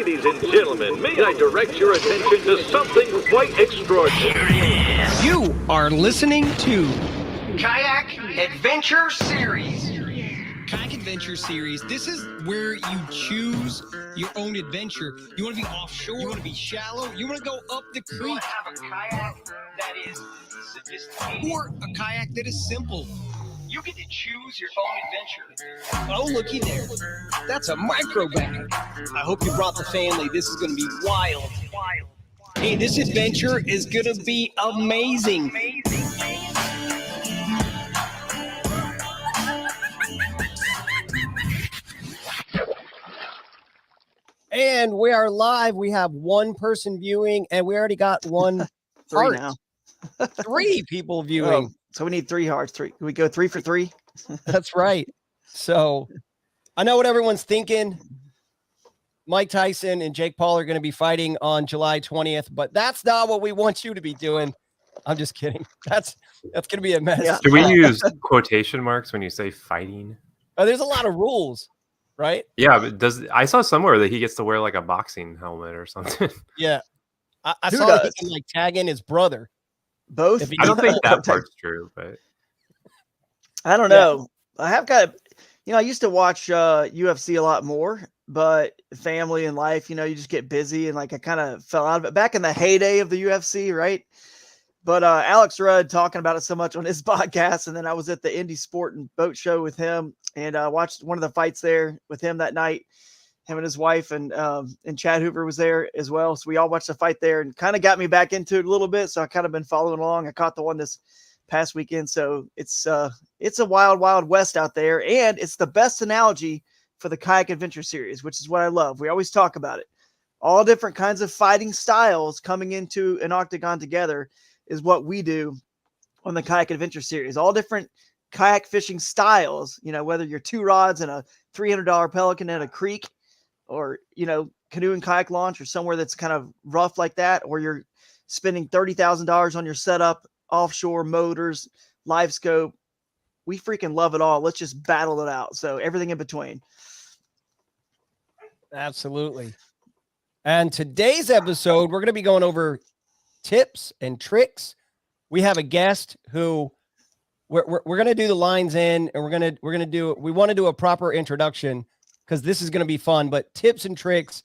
Ladies and gentlemen, may I direct your attention to something quite extraordinary. You are listening to Kayak Adventure Series. Kayak Adventure Series. This is where you choose your own adventure. You want to be offshore? You want to be shallow? You want to go up the You creek? want to have a kayak that is sophisticated? Or a kayak that is simple? You get to choose your own adventure. Oh, looky there. That's a micro bag. I hope you brought the family. This is going to be wild. Hey, this adventure is going to be amazing. And we are live. We have one person viewing, and we already got one Three heart. now. 3 people viewing. Oh, so we need 3 hearts. Can we go 3 for 3? That's right. So I know what everyone's thinking. Mike Tyson and Jake Paul are going to be fighting on July 20th, but that's not what we want you to be doing. I'm just kidding. That's going to be a mess. Yeah. Do we use quotation marks when you say fighting? There's a lot of rules, right? Yeah, but I saw somewhere that he gets to wear like a boxing helmet or something. Yeah. I Who saw that he does? can like tag in his brother. Both? If he I don't think that Okay. part's true, but I don't know. I have got, I used to watch UFC a lot more, but family and life, you just get busy and like I kind of fell out of it back in the heyday of the UFC, right? But Alex Rudd talking about it so much on his podcast, and then I was at the Indy Sport and Boat Show with him and watched one of the fights there with him that night. Him and his wife and Chad Hoover was there as well. So we all watched the fight there and kind of got me back into it a little bit. So I kind of been following along. I caught the one this past weekend. So it's a wild, wild west out there. And it's the best analogy for the Kayak Adventure Series, which is what I love. We always talk about it. All different kinds of fighting styles coming into an octagon together is what we do on the Kayak Adventure Series. All different kayak fishing styles, whether you're 2 rods and a $300 Pelican in a creek, or, canoe and kayak launch or somewhere that's kind of rough like that, or you're spending $30,000 on your setup, offshore motors, live scope. We freaking love it all. Let's just battle it out. So everything in between. Absolutely. And today's episode, we're going to be going over tips and tricks. We have a guest who we're going to do the lines in, and we want to do a proper introduction because this is going to be fun, but tips and tricks.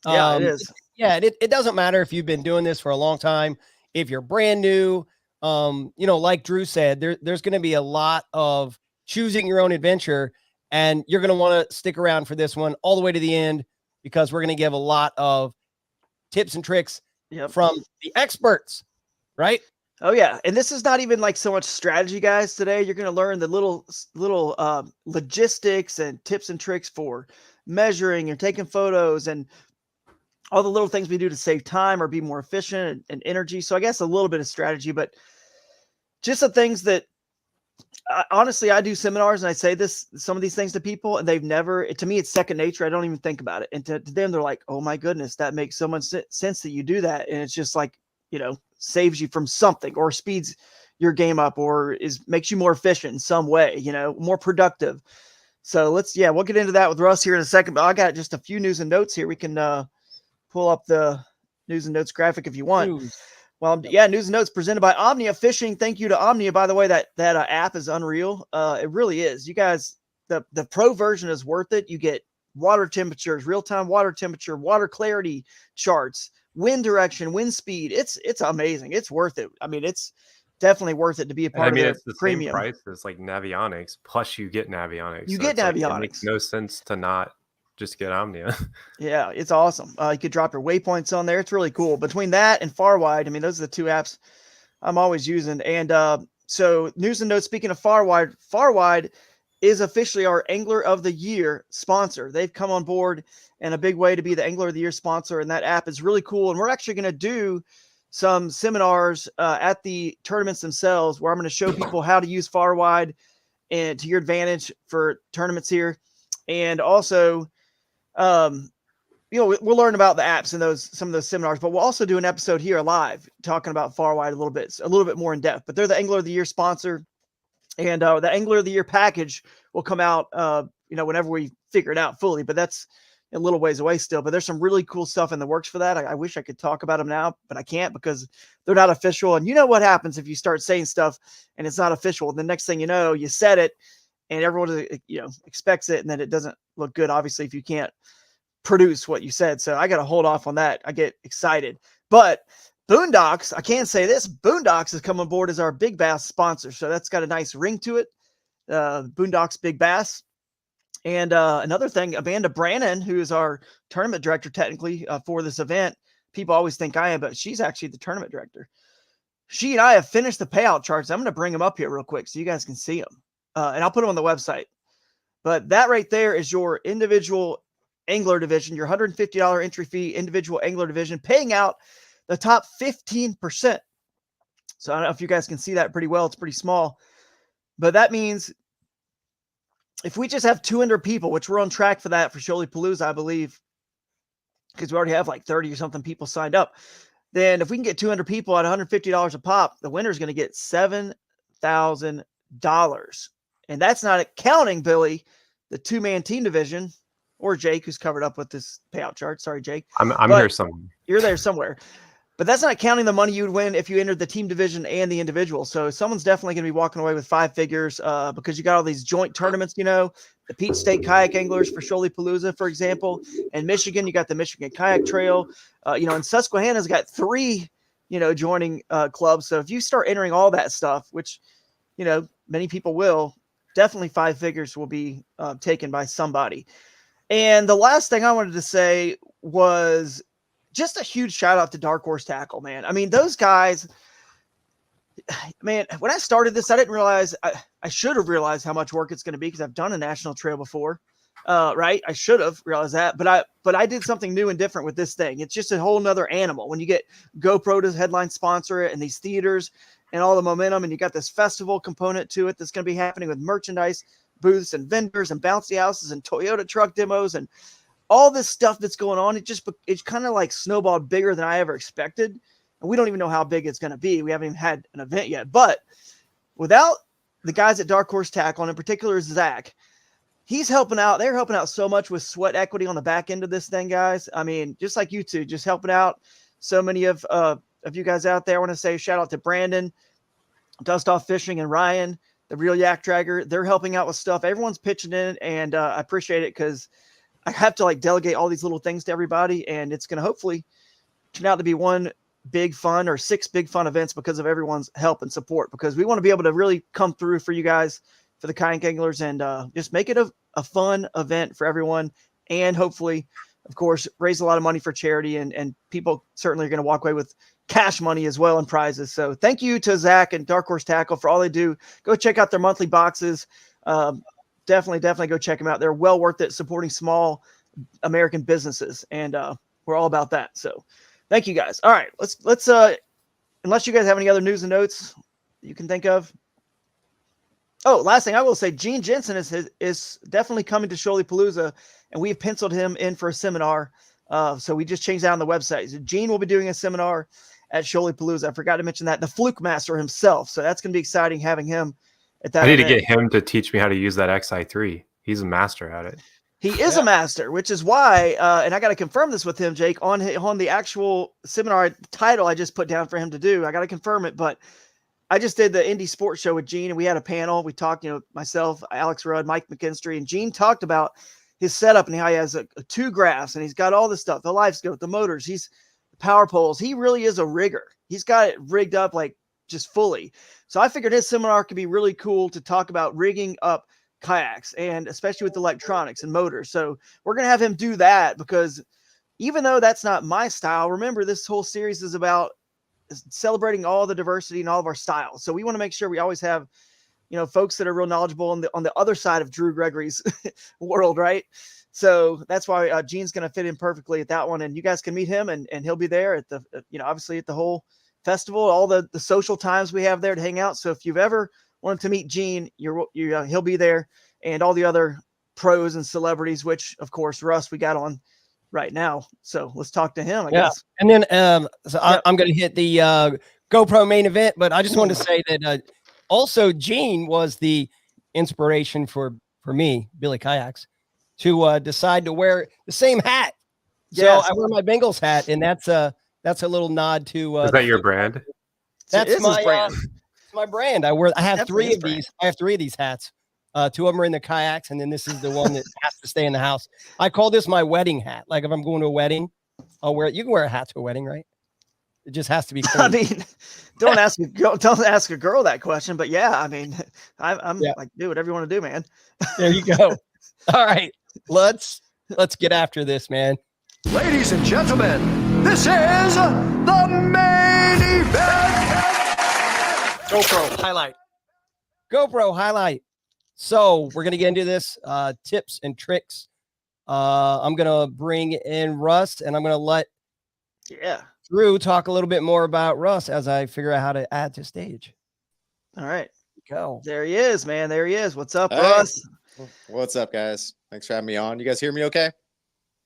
Yeah, it is. Yeah. It doesn't matter if you've been doing this for a long time, if you're brand new, like Drew said, there's going to be a lot of choosing your own adventure, and you're going to want to stick around for this one all the way to the end, because we're going to give a lot of tips and tricks from the experts, right? Oh yeah. And this is not even like so much strategy, guys. Today, you're going to learn the little logistics and tips and tricks for measuring and taking photos and all the little things we do to save time or be more efficient and energy. So I guess a little bit of strategy, but just the things that honestly, I do seminars and I say some of these things to people, and to me, it's second nature. I don't even think about it. And to them, they're like, oh my goodness, that makes so much sense that you do that. And it's just like, saves you from something or speeds your game up or makes you more efficient in some way, more productive. So we'll get into that with Russ here in a second, but I got just a few news and notes here. We can pull up the news and notes graphic if you want. News. Well, yeah, news and notes presented by Omnia Fishing. Thank you to Omnia, by the way. That app is unreal. It really is. You guys, the pro version is worth it. You get water temperatures, real-time water temperature, water clarity charts, wind direction, wind speed. It's amazing. It's worth it. I mean, it's definitely worth it to be a part of it's the premium. same price as like Navionics, plus you get Navionics. You get it's like, Navionics. it makes no sense to not just get Omnia. Yeah, it's awesome. You could drop your waypoints on there. It's really cool. Between that and Farwide, those are the 2 apps I'm always using. And so news and notes, speaking of Farwide is officially our Angler of the Year sponsor. They've come on board in a big way to be the Angler of the Year sponsor, and that app is really cool. And we're actually going to do some seminars at the tournaments themselves where I'm going to show people how to use Farwide and to your advantage for tournaments here. And also, we'll learn about the apps in some of those seminars, but we'll also do an episode here live talking about Farwide a little bit more in depth. But they're the Angler of the Year sponsor, and the Angler of the Year package will come out, whenever we figure it out fully. But that's a little ways away still, but there's some really cool stuff in the works for that. I wish I could talk about them now, but I can't because they're not official. And you know what happens if you start saying stuff and it's not official. The next thing you know, you said it and everyone, expects it, and then it doesn't look good, obviously, if you can't produce what you said. So I got to hold off on that. I get excited. But Boondocks, I can say this, Boondocks has come on board as our Big Bass sponsor. So that's got a nice ring to it. Boondocks Big Bass. And another thing, Amanda Brannon, who is our tournament director technically for this event, people always think I am, but she's actually the tournament director. She and I have finished the payout charts. I'm going to bring them up here real quick so you guys can see them. And I'll put them on the website. But that right there is your individual angler division, your $150 entry fee individual angler division, paying out the top 15%. So I don't know if you guys can see that pretty well. It's pretty small. But that means if we just have 200 people, which we're on track for that for Shoalipalooza, I believe, because we already have like 30 or something people signed up, then if we can get 200 people at $150 a pop, the winner is going to get $7,000. And that's not counting, Billy, the two-man team division, or Jake, who's covered up with this payout chart. Sorry, Jake. I'm here somewhere. You're there somewhere. But that's not counting the money you would win if you entered the team division and the individual. So someone's definitely going to be walking away with 5 figures because you got all these joint tournaments, the Peach State Kayak Anglers for Shoalipalooza, for example. In Michigan, you got the Michigan Kayak Trail. And Susquehanna's got 3, joining clubs. So if you start entering all that stuff, which, many people will, definitely 5 figures will be taken by somebody. And the last thing I wanted to say was just a huge shout out to Dark Horse Tackle, man. I mean, those guys, man, when I started this, I didn't realize, I should have realized how much work it's going to be because I've done a national trail before, right? I should have realized that, but I did something new and different with this thing. It's just a whole nother animal. When you get GoPro to headline sponsor it and these theaters and all the momentum, and you got this festival component to it that's going to be happening with merchandise booths and vendors and bouncy houses and Toyota truck demos and all this stuff that's going on, it's kind of like snowballed bigger than I ever expected. And we don't even know how big it's going to be. We haven't even had an event yet. But without the guys at Dark Horse Tackle, and in particular Zach, he's helping out. They're helping out so much with sweat equity on the back end of this thing, guys. I mean, just like you two, just helping out so many of you guys out there. I want to say shout out to Brandon, Dust Off Fishing, and Ryan, the Real Yak Dragger. They're helping out with stuff. Everyone's pitching in, and I appreciate it because I have to delegate all these little things to everybody, and it's going to hopefully turn out to be one big fun or 6 big fun events because of everyone's help and support, because we want to be able to really come through for you guys, for the kayak anglers, and just make it a fun event for everyone. And hopefully, of course, raise a lot of money for charity, and people certainly are going to walk away with cash money as well and prizes. So thank you to Zach and Dark Horse Tackle for all they do. Go check out their monthly boxes. Definitely go check them out. They're well worth it, supporting small American businesses, and we're all about that. So thank you guys. All right, let's unless you guys have any other news and notes you can think of. Oh, last thing I will say, Gene Jensen is definitely coming to Shoalipalooza, and we've penciled him in for a seminar. So we just changed that on the website. So Gene will be doing a seminar at Shoalipalooza. I forgot to mention that. The Fluke Master himself. So that's going to be exciting having him at that I need event. to get him to teach me how to use that XI3. He's a master at it. He is a master, which is why, and I got to confirm this with him, Jake, on the actual seminar title I just put down for him to do. I got to confirm it, but I just did the Indie Sports Show with Gene, and we had a panel. We talked, myself, Alex Rudd, Mike McKinstry, and Gene talked about his setup and how he has a 2 graphs, and he's got all this stuff, the live scope, the motors, the power poles. He really is a rigger. He's got it rigged up just fully. So I figured his seminar could be really cool to talk about rigging up kayaks, and especially with electronics and motors. So we're going to have him do that, because even though that's not my style, remember, this whole series is about celebrating all the diversity and all of our styles. So we want to make sure we always have, folks that are real knowledgeable on the other side of Drew Gregory's world, right? So that's why Gene's going to fit in perfectly at that one. And you guys can meet him, and he'll be there at the, obviously at the whole festival, all the social times we have there to hang out. So if you've ever wanted to meet Gene, he'll be there, and all the other pros and celebrities, which of course, Russ, we got on right now. So let's talk to him, I guess. And then, I'm going to hit the GoPro main event, but I just wanted to say that also Gene was the inspiration for me, Billy Kayaks. to decide to wear the same hat. So Yes. I wear my Bengals hat, and that's a little nod to. Is that your brand? That's It is his my brand. it's my brand. I have Definitely three his of brand. these. I have three of these hats. Two of them are in the kayaks, and then this is the one that has to stay in the house. I call this my wedding hat. Like if I'm going to a wedding, I'll wear it. You can wear a hat to a wedding, right? It just has to be clean. I mean, don't ask a girl that question, but yeah, I mean, I'm Yeah. like, do whatever you want to do, man. There you go. All right, let's get after this, man. Ladies and gentlemen, this is the main event. GoPro highlight. GoPro highlight. So we're gonna get into this tips and tricks. I'm gonna bring in Russ, and I'm gonna let Yeah. Drew talk a little bit more about Russ as I figure out how to add to stage. All right. Go. There he is, man. There he is. What's up, Hey. Russ? What's up, guys? Thanks for having me on. You guys hear me okay?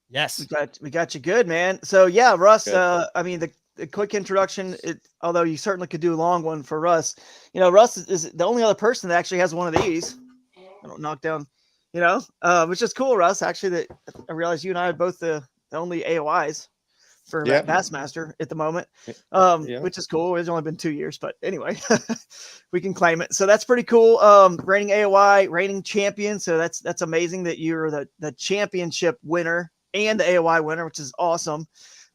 Yes. We got you good, man. So yeah, Russ, Good. I mean the quick introduction, although you certainly could do a long one for Russ. You know, Russ is the only other person that actually has one of these. I don't knock down, which is cool, Russ. Actually, that I realized you and I are both the only AOIs for Yeah. Bassmaster at the moment, Yeah. which is cool. It's only been 2 years, but anyway, we can claim it. So that's pretty cool. Reigning AOI, reigning champion. So that's amazing that you're the championship winner and the AOI winner, which is awesome.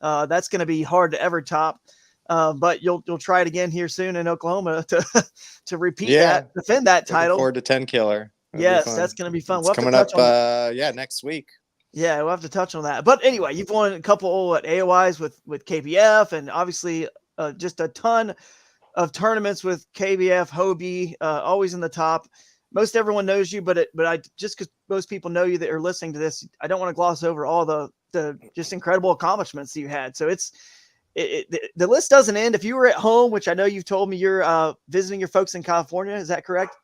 That's going to be hard to ever top. But you'll try it again here soon in Oklahoma to repeat that, defend that Looking title. forward to 10 killer. That'll be Yes, fun. that's going to be fun. It's We'll have coming to up. touch on Next week. Yeah, we'll have to touch on that. But anyway, you've won a couple AOIs with KBF, and obviously just a ton of tournaments with KBF, Hobie, always in the top. Most everyone knows you, but I just because most people know you that are listening to this, I don't want to gloss over all the just incredible accomplishments that you had. So the list doesn't end. If you were at home, which I know you've told me you're visiting your folks in California, is that correct?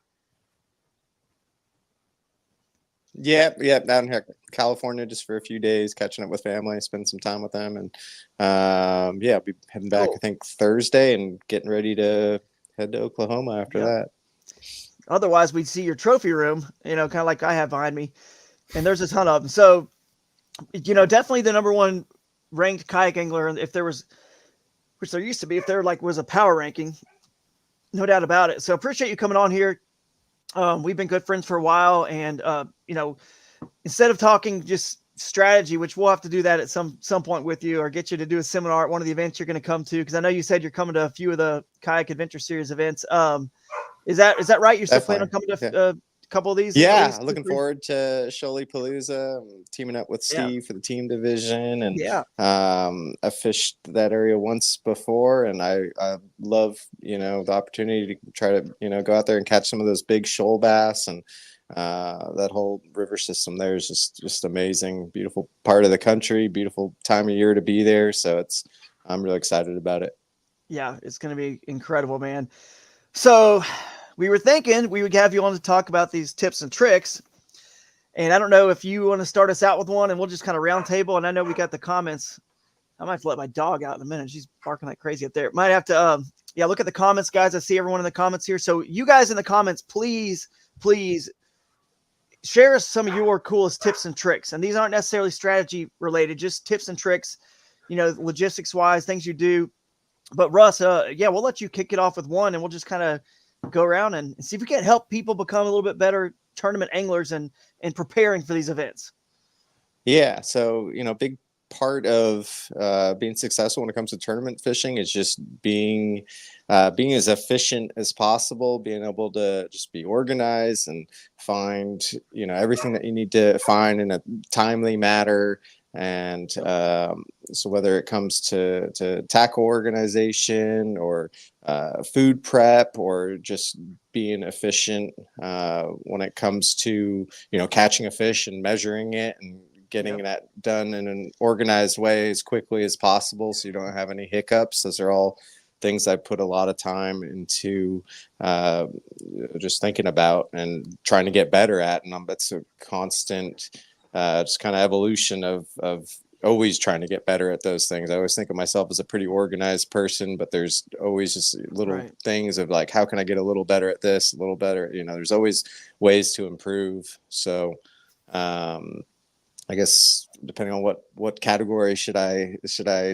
Yeah, down here, California, just for a few days, catching up with family, spend some time with them, and I'll be heading back. Cool. I think Thursday, and getting ready to head to Oklahoma after that. Otherwise, we'd see your trophy room, kind of like I have behind me, and there's a ton of them. So, definitely the number one ranked kayak angler. And if there was, which there used to be, if there was a power ranking, no doubt about it. So appreciate you coming on here. We've been good friends for a while, and instead of talking just strategy, which we'll have to do that at some point with you, or get you to do a seminar at one of the events you're going to come to, because I know you said you're coming to a few of the Kayak Adventure Series events. Is that right? You're still planning on coming to a couple of these? Yeah, looking forward to Sholi Palooza. I'm teaming up with Steve for the team division, and I fished that area once before, and I love the opportunity to try to go out there and catch some of those big shoal bass, and that whole river system there is just amazing. Beautiful part of the country, beautiful time of year to be there. So I'm really excited about it. Yeah, it's going to be incredible, man. So we were thinking we would have you on to talk about these tips and tricks. And I don't know if you want to start us out with one, and we'll just kind of round table. And I know we got the comments. I might have to let my dog out in a minute. She's barking like crazy up there. Might have to, look at the comments, guys. I see everyone in the comments here. So you guys in the comments, please share us some of your coolest tips and tricks. And these aren't necessarily strategy related, just tips and tricks, logistics wise, things you do. But Russ, we'll let you kick it off with one, and we'll just kind of go around and see if we can help people become a little bit better tournament anglers and preparing for these events. Yeah. So, big part of being successful when it comes to tournament fishing is just being as efficient as possible, being able to just be organized and find, everything that you need to find in a timely manner. And so whether it comes to tackle organization or food prep, or just being efficient when it comes to catching a fish and measuring it and getting that done in an organized way as quickly as possible, so you don't have any hiccups. Those are all things I put a lot of time into just thinking about and trying to get better at. And that's a constant just kind of evolution of always trying to get better at those things. I always think of myself as a pretty organized person, but there's always just little things of like, how can I get a little better at this, a little better? There's always ways to improve. So I guess depending on what category should I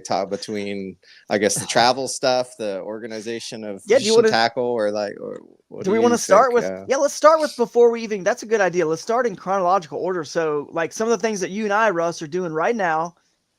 talk between, I guess the travel stuff, the organization of Yeah, fish and tackle, or what do we want to start with, think? let's start with before we even, that's a good idea. Let's start in chronological order. So like some of the things that you and I, Russ, are doing right now,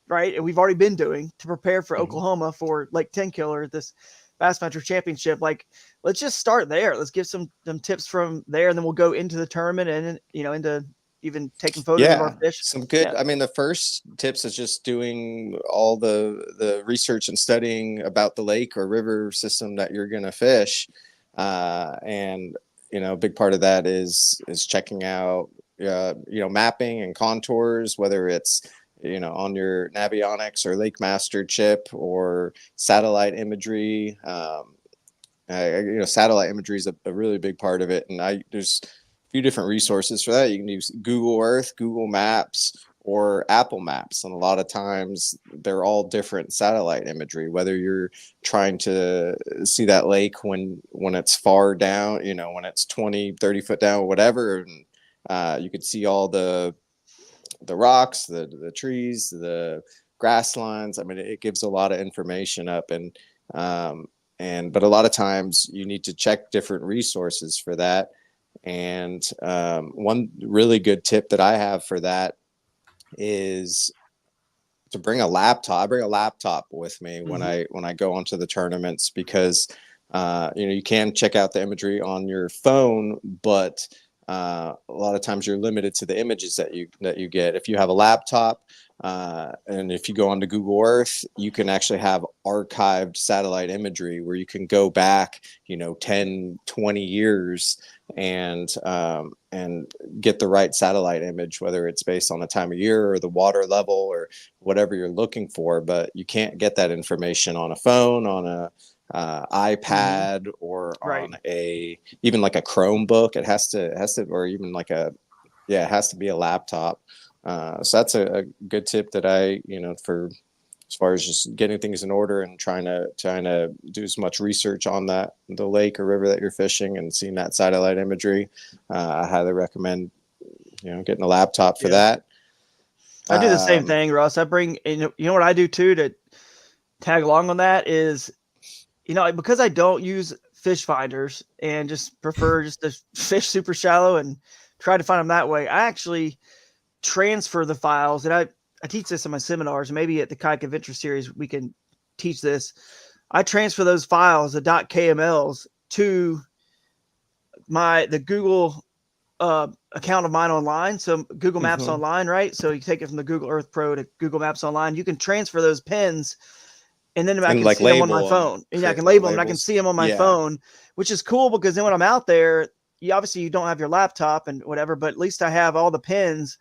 right? And we've already been doing to prepare for Oklahoma for Lake 10 Killer, this Bassmaster Championship. Like, let's just start there. Let's give some tips from there, and then we'll go into the tournament and, into even taking photos of our fish. Some good. I mean, the first tips is just doing all the research and studying about the lake or river system that you're going to fish. And, a big part of that is checking out, mapping and contours, whether it's, on your Navionics or Lake Master chip or satellite imagery. Satellite imagery is a really big part of it. And there's a few different resources for that. You can use Google Earth, Google Maps, or Apple Maps. And a lot of times they're all different satellite imagery, whether you're trying to see that lake when it's far down, when it's 20, 30 foot down, whatever. And you could see all the rocks, the trees, the grass lines. I mean, it gives a lot of information up, but a lot of times you need to check different resources for that. And one really good tip that I have for that is to bring a laptop. I bring a laptop with me when I go onto the tournaments, because you can check out the imagery on your phone, but a lot of times you're limited to the images that you get. If you have a laptop, and if you go onto Google Earth, you can actually have archived satellite imagery where you can go back, 10, 20 years and get the right satellite image, whether it's based on the time of year or the water level or whatever you're looking for. But you can't get that information on a phone, on a iPad, or on even like a Chromebook. It has to, or even it has to be a laptop. So that's a good tip that I, for as far as just getting things in order and trying to do as much research on the lake or river that you're fishing and seeing that satellite imagery. I highly recommend, getting a laptop for that. I do the same thing, Russ. I bring, you know what I do too to tag along on that is, because I don't use fish finders and just prefer just to fish super shallow and try to find them that way, I actually transfer the files. And I teach this in my seminars. Maybe at the Kayak Adventure Series, we can teach this. I transfer those files, the .kmls, to the Google account of mine online. So Google Maps Online, right? So you take it from the Google Earth Pro to Google Maps Online. You can transfer those pins, and then I can see them on my phone. And I can label them, and I can see them on my phone, which is cool, because then when I'm out there, you don't have your laptop and whatever, but at least I have all the pins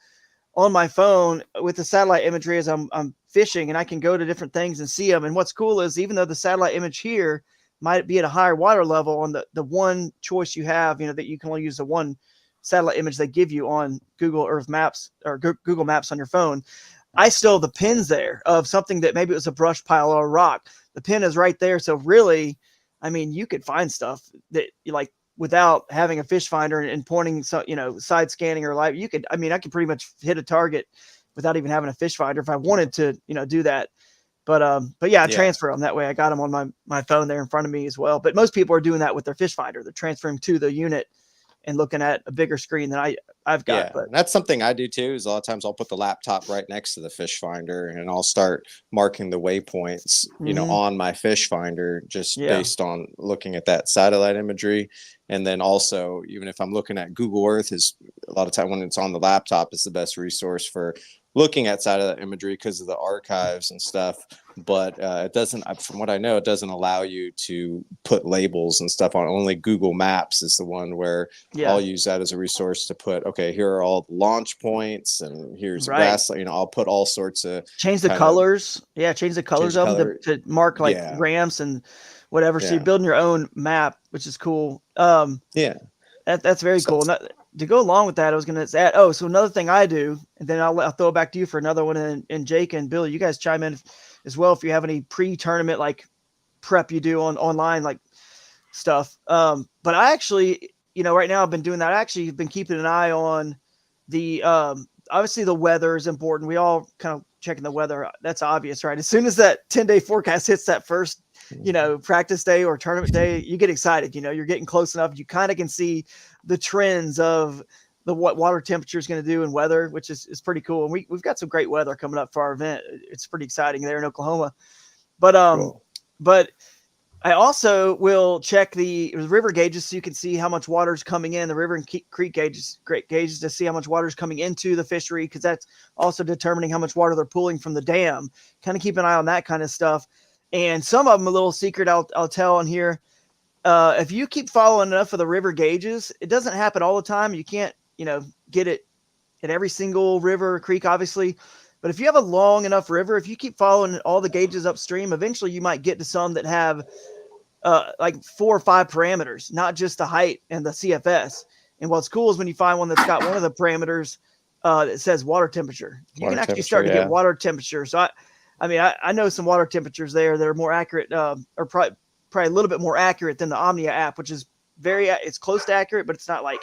on my phone with the satellite imagery as I'm fishing, and I can go to different things and see them. And what's cool is, even though the satellite image here might be at a higher water level, on the one choice you have, that you can only use the one satellite image they give you on Google Earth Maps or Google Maps on your phone, I still have the pins there of something that maybe it was a brush pile or a rock. The pin is right there. So really, I mean, you could find stuff that you like without having a fish finder and pointing, side scanning or live. I could pretty much hit a target without even having a fish finder if I wanted to, do that. But I transfer them that way. I got them on my phone there in front of me as well. But most people are doing that with their fish finder. They're transferring to the unit and looking at a bigger screen than I've got. But that's something I do too, is a lot of times I'll put the laptop right next to the fish finder, and I'll start marking the waypoints, on my fish finder, just based on looking at that satellite imagery. And then also, even if I'm looking at Google Earth, is a lot of time when it's on the laptop, is the best resource for looking at satellite imagery because of the archives and stuff. But it doesn't, from what I know, it doesn't allow you to put labels and stuff on. Only Google Maps is the one where I'll use that as a resource to put, okay, here are all the launch points, and here's grass. I'll put all sorts of change the colors. Change the colors of them to mark ramps and whatever. So you're building your own map, which is cool. That's very cool. And to go along with that, I was going to add, so another thing I do, and then I'll throw it back to you for another one. And Jake and Billy, you guys chime in as well if you have any pre-tournament prep you do online stuff. But I actually, right now I've been doing that. I actually have been keeping an eye on the obviously the weather is important. We all kind of checking the weather. That's obvious, right? As soon as that 10-day forecast hits that first, practice day or tournament day, you get excited. You're getting close enough. You kind of can see the trends of what water temperature is going to do and weather, which is pretty cool. And we've got some great weather coming up for our event. It's pretty exciting there in Oklahoma. But Cool. but I also will check the river gauges so you can see how much water is coming in, the river and creek gauges, great gauges to see how much water is coming into the fishery, because that's also determining how much water they're pulling from the dam. Kind of keep an eye on that kind of stuff. And some of them, a little secret I'll tell on here. If you keep following enough of the river gauges, it doesn't happen all the time. You can't, get it at every single river or creek, obviously. But if you have a long enough river, if you keep following all the gauges upstream, eventually you might get to some that have like 4 or 5 parameters, not just the height and the CFS. And what's cool is when you find one that's got one of the parameters that says water temperature, you can actually start to get water temperature. So I know some water temperatures there that are more accurate, or probably a little bit more accurate than the Omnia app, which is it's close to accurate, but it's not like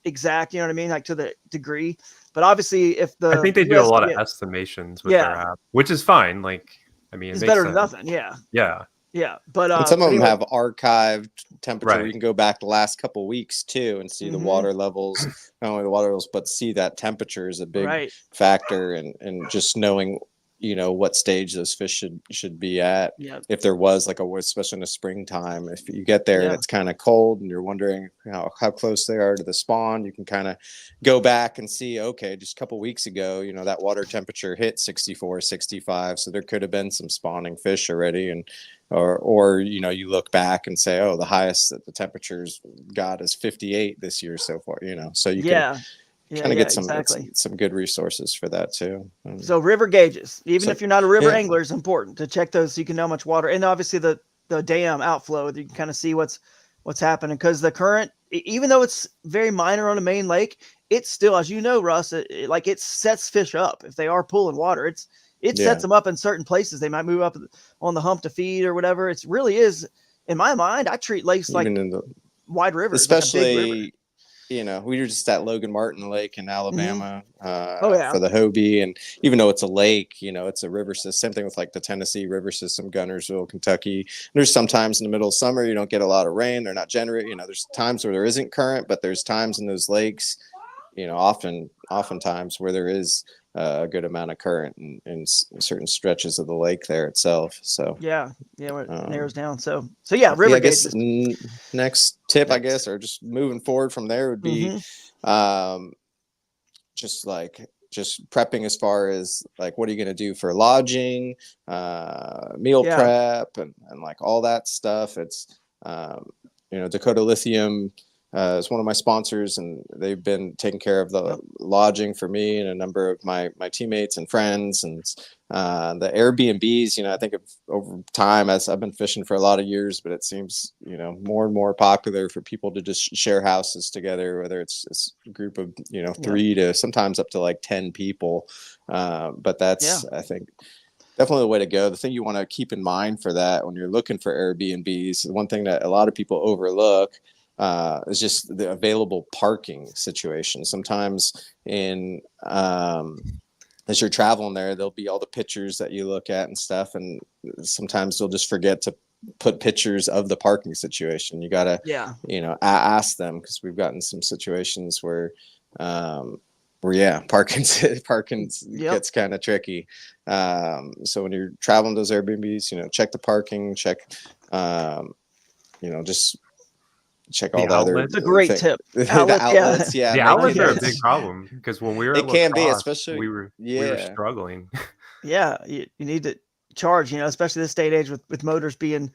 exact, you know what I mean? Like to the degree. But obviously I think they do a lot of estimations with their app, which is fine. Like, I mean, it's better than nothing. Yeah. Yeah. Yeah. But and some of them have archived temperature. Right. You can go back the last couple of weeks too and see the water levels, not only the water levels, but see that temperature is a big factor, and just knowing, what stage those fish should be at. Yeah. If there was especially in the springtime, if you get there and it's kind of cold and you're wondering how close they are to the spawn, you can kind of go back and see, okay, just a couple weeks ago, that water temperature hit 64, 65. So there could have been some spawning fish already. And, or you look back and say, oh, the highest that the temperatures got is 58 this year so far, so you can kind of get some good resources for that too. So river gauges, even if you're not a river angler, is important to check those so you can know how much water, and obviously the dam outflow, you can kind of see what's happening, because the current, even though it's very minor on a main lake, it's still, as you know, Russ, it sets fish up. If they are pulling water, it sets them up in certain places. They might move up on the hump to feed or whatever. It really is, in my mind, I treat lakes like in the wide rivers, especially we were just at Logan Martin Lake in Alabama for the Hobie. And even though it's a lake, it's a river system. Same thing with like the Tennessee River System, Gunnersville, Kentucky. There's sometimes in the middle of summer, you don't get a lot of rain. They're not generating, there's times where there isn't current, but there's times in those lakes, oftentimes where there is a good amount of current in certain stretches of the lake there itself. So it narrows down. So river gauges. Next tip, I guess, or just moving forward from there would be just prepping as far as like, what are you going to do for lodging, meal prep, and like all that stuff. It's Dakota Lithium is one of my sponsors, and they've been taking care of the lodging for me and a number of my teammates and friends. And the Airbnbs, I think over time, as I've been fishing for a lot of years, but it seems, more and more popular for people to just share houses together, whether it's a group of, 3 to sometimes up to like 10 people. But that's, I think, definitely the way to go. The thing you want to keep in mind for that when you're looking for Airbnbs, the one thing that a lot of people overlook is just the available parking situation. Sometimes as you're traveling there, there'll be all the pictures that you look at and stuff, and sometimes they'll just forget to put pictures of the parking situation. You gotta ask them, because we've gotten some situations where parking gets kind of tricky. So when you're traveling those Airbnbs, check the parking, check just check all the other. It's a great tip. The outlets, the outlets are a big problem, because when we were it can be, especially we were struggling. You need to charge, especially this day and age with motors being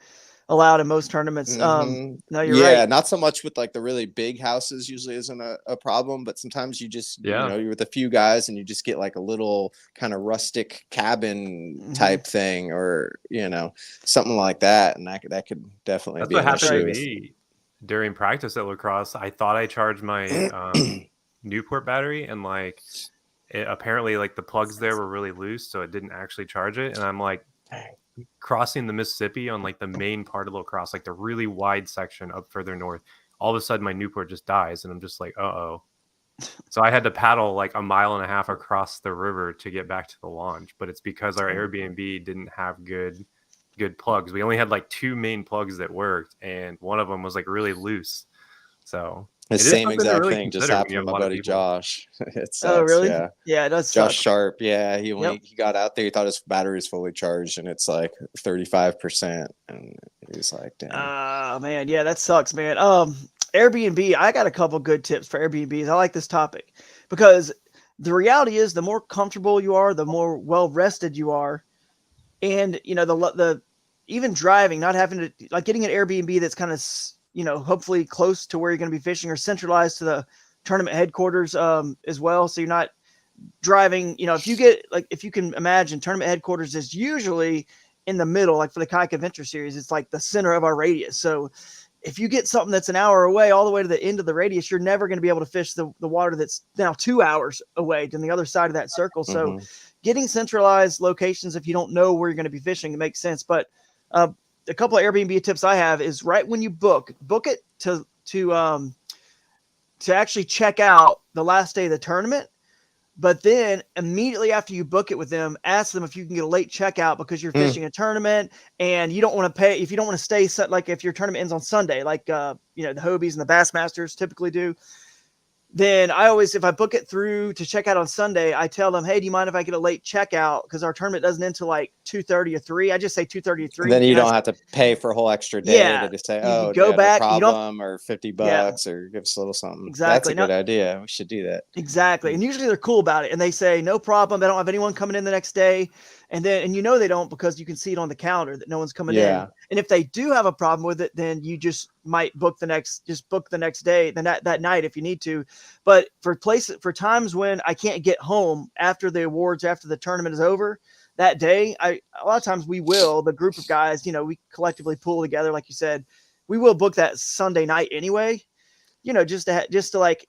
allowed in most tournaments. No, you're right. Not so much with like the really big houses usually isn't a problem, but sometimes you just you're with a few guys and you just get like a little kind of rustic cabin type thing, or something like that, and that could definitely be what happened to me during practice at lacrosse. I thought I charged my Newport battery, and apparently like the plugs there were really loose, so it didn't actually charge it. And I'm like crossing the Mississippi on like the main part of lacrosse, like the really wide section up further north. All of a sudden my Newport just dies, and I'm just like, So I had to paddle like a mile and a half across the river to get back to the launch. But it's because our Airbnb didn't have good plugs. We only had like 2 main plugs that worked, and one of them was like really loose. So The it is same something to exact really thing just consider when happened you with have a my lot of buddy people. Josh. It sucks. Oh, really? Yeah. Yeah, it does Josh suck. Sharp. Yeah. He Yep. he got out there, he thought his battery was fully charged, and it's like 35%. And he's like, damn. Oh man, yeah, that sucks, man. Airbnb, I got a couple good tips for Airbnbs. I like this topic because the reality is the more comfortable you are, the more well rested you are. And you know, the even driving, not having to like getting an Airbnb that's kind of, you know, hopefully close to where you're going to be fishing or centralized to the tournament headquarters as well. So you're not driving, you know, if you can imagine, tournament headquarters is usually in the middle, like for the Kayak Adventure Series, it's like the center of our radius. So if you get something that's an hour away all the way to the end of the radius, you're never going to be able to fish the water that's now 2 hours away to the other side of that circle. So getting centralized locations, if you don't know where you're going to be fishing, it makes sense. But a couple of Airbnb tips I have is right when you book it to actually check out the last day of the tournament. But then immediately after you book it with them, ask them if you can get a late checkout because you're fishing a tournament and you don't want to pay. If you don't want to stay, like if your tournament ends on Sunday, like, you know, the Hobies and the Bassmasters typically do, then I always, if I book it through to check out on Sunday, I tell them, hey, do you mind if I get a late checkout? Because our tournament doesn't end till like 2:30 or 3. I just say 2:30 or 3. Then you don't have to pay for a whole extra day. Yeah, They just say, you oh, go no back, you don't- problem, or $50 or give us a little something. Exactly. That's a good idea. We should do that. Exactly. And usually they're cool about it. And they say, no problem. They don't have anyone coming in the next day. And you know, they don't, because you can see it on the calendar that no one's coming in. And if they do have a problem with it, then you just might book the next day, then that night if you need to. But for times when I can't get home after the awards, after the tournament is over that day, a lot of times the group of guys, you know, we collectively pull together, like you said, we will book that Sunday night anyway, you know, just to like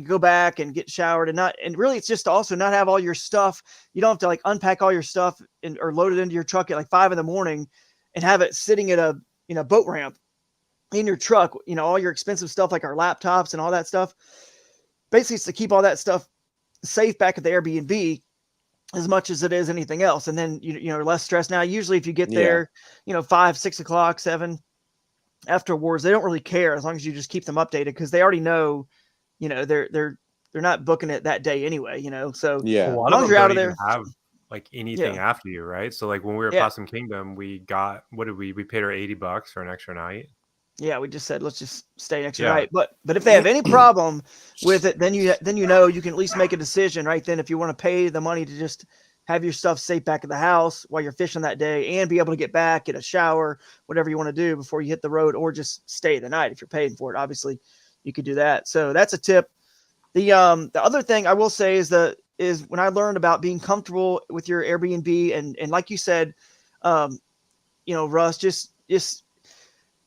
go back and get showered and really it's just to also not have all your stuff. You don't have to like unpack all your stuff or load it into your truck at like 5 a.m. and have it sitting at a, you know, boat ramp in your truck, you know, all your expensive stuff like our laptops and all that stuff. Basically it's to keep all that stuff safe back at the Airbnb as much as it is anything else. And then, you know, less stress. Now, usually if you get there, you know, 5, 6 o'clock, 7 after awards, they don't really care as long as you just keep them updated because they already know, you know, they're not booking it that day anyway, you know. So a lot as long of as them you're out don't of there, even have like anything after you, right? So like when we were at Possum Kingdom, we got, what did we paid our $80 for an extra night. Yeah, we just said let's just stay an extra night. But if they have any problem with it, then you know you can at least make a decision right then if you want to pay the money to just have your stuff safe back at the house while you're fishing that day and be able to get back, get a shower, whatever you want to do before you hit the road, or just stay the night if you're paying for it. Obviously, you could do that. So that's a tip. The other thing I will say is when I learned about being comfortable with your Airbnb and like you said, you know, Russ, just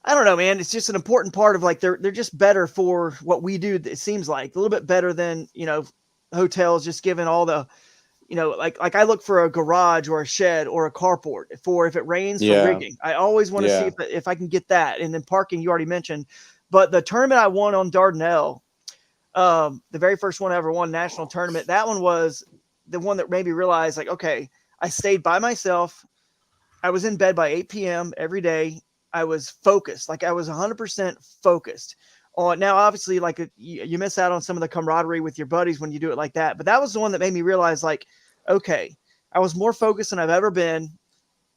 I don't know, man. It's just an important part of like they're just better for what we do. It seems like a little bit better than, you know, hotels just giving all the, you know, like I look for a garage or a shed or a carport for if it rains for rigging. I always want to see if I can get that. And then parking, you already mentioned, but the tournament I won on Dardanelle, the very first one I ever won, national tournament, that one was the one that made me realize like, okay, I stayed by myself. I was in bed by 8 p.m. every day. I was focused. Like I was 100% focused on. Now, obviously, like you miss out on some of the camaraderie with your buddies when you do it like that. But that was the one that made me realize like, okay, I was more focused than I've ever been.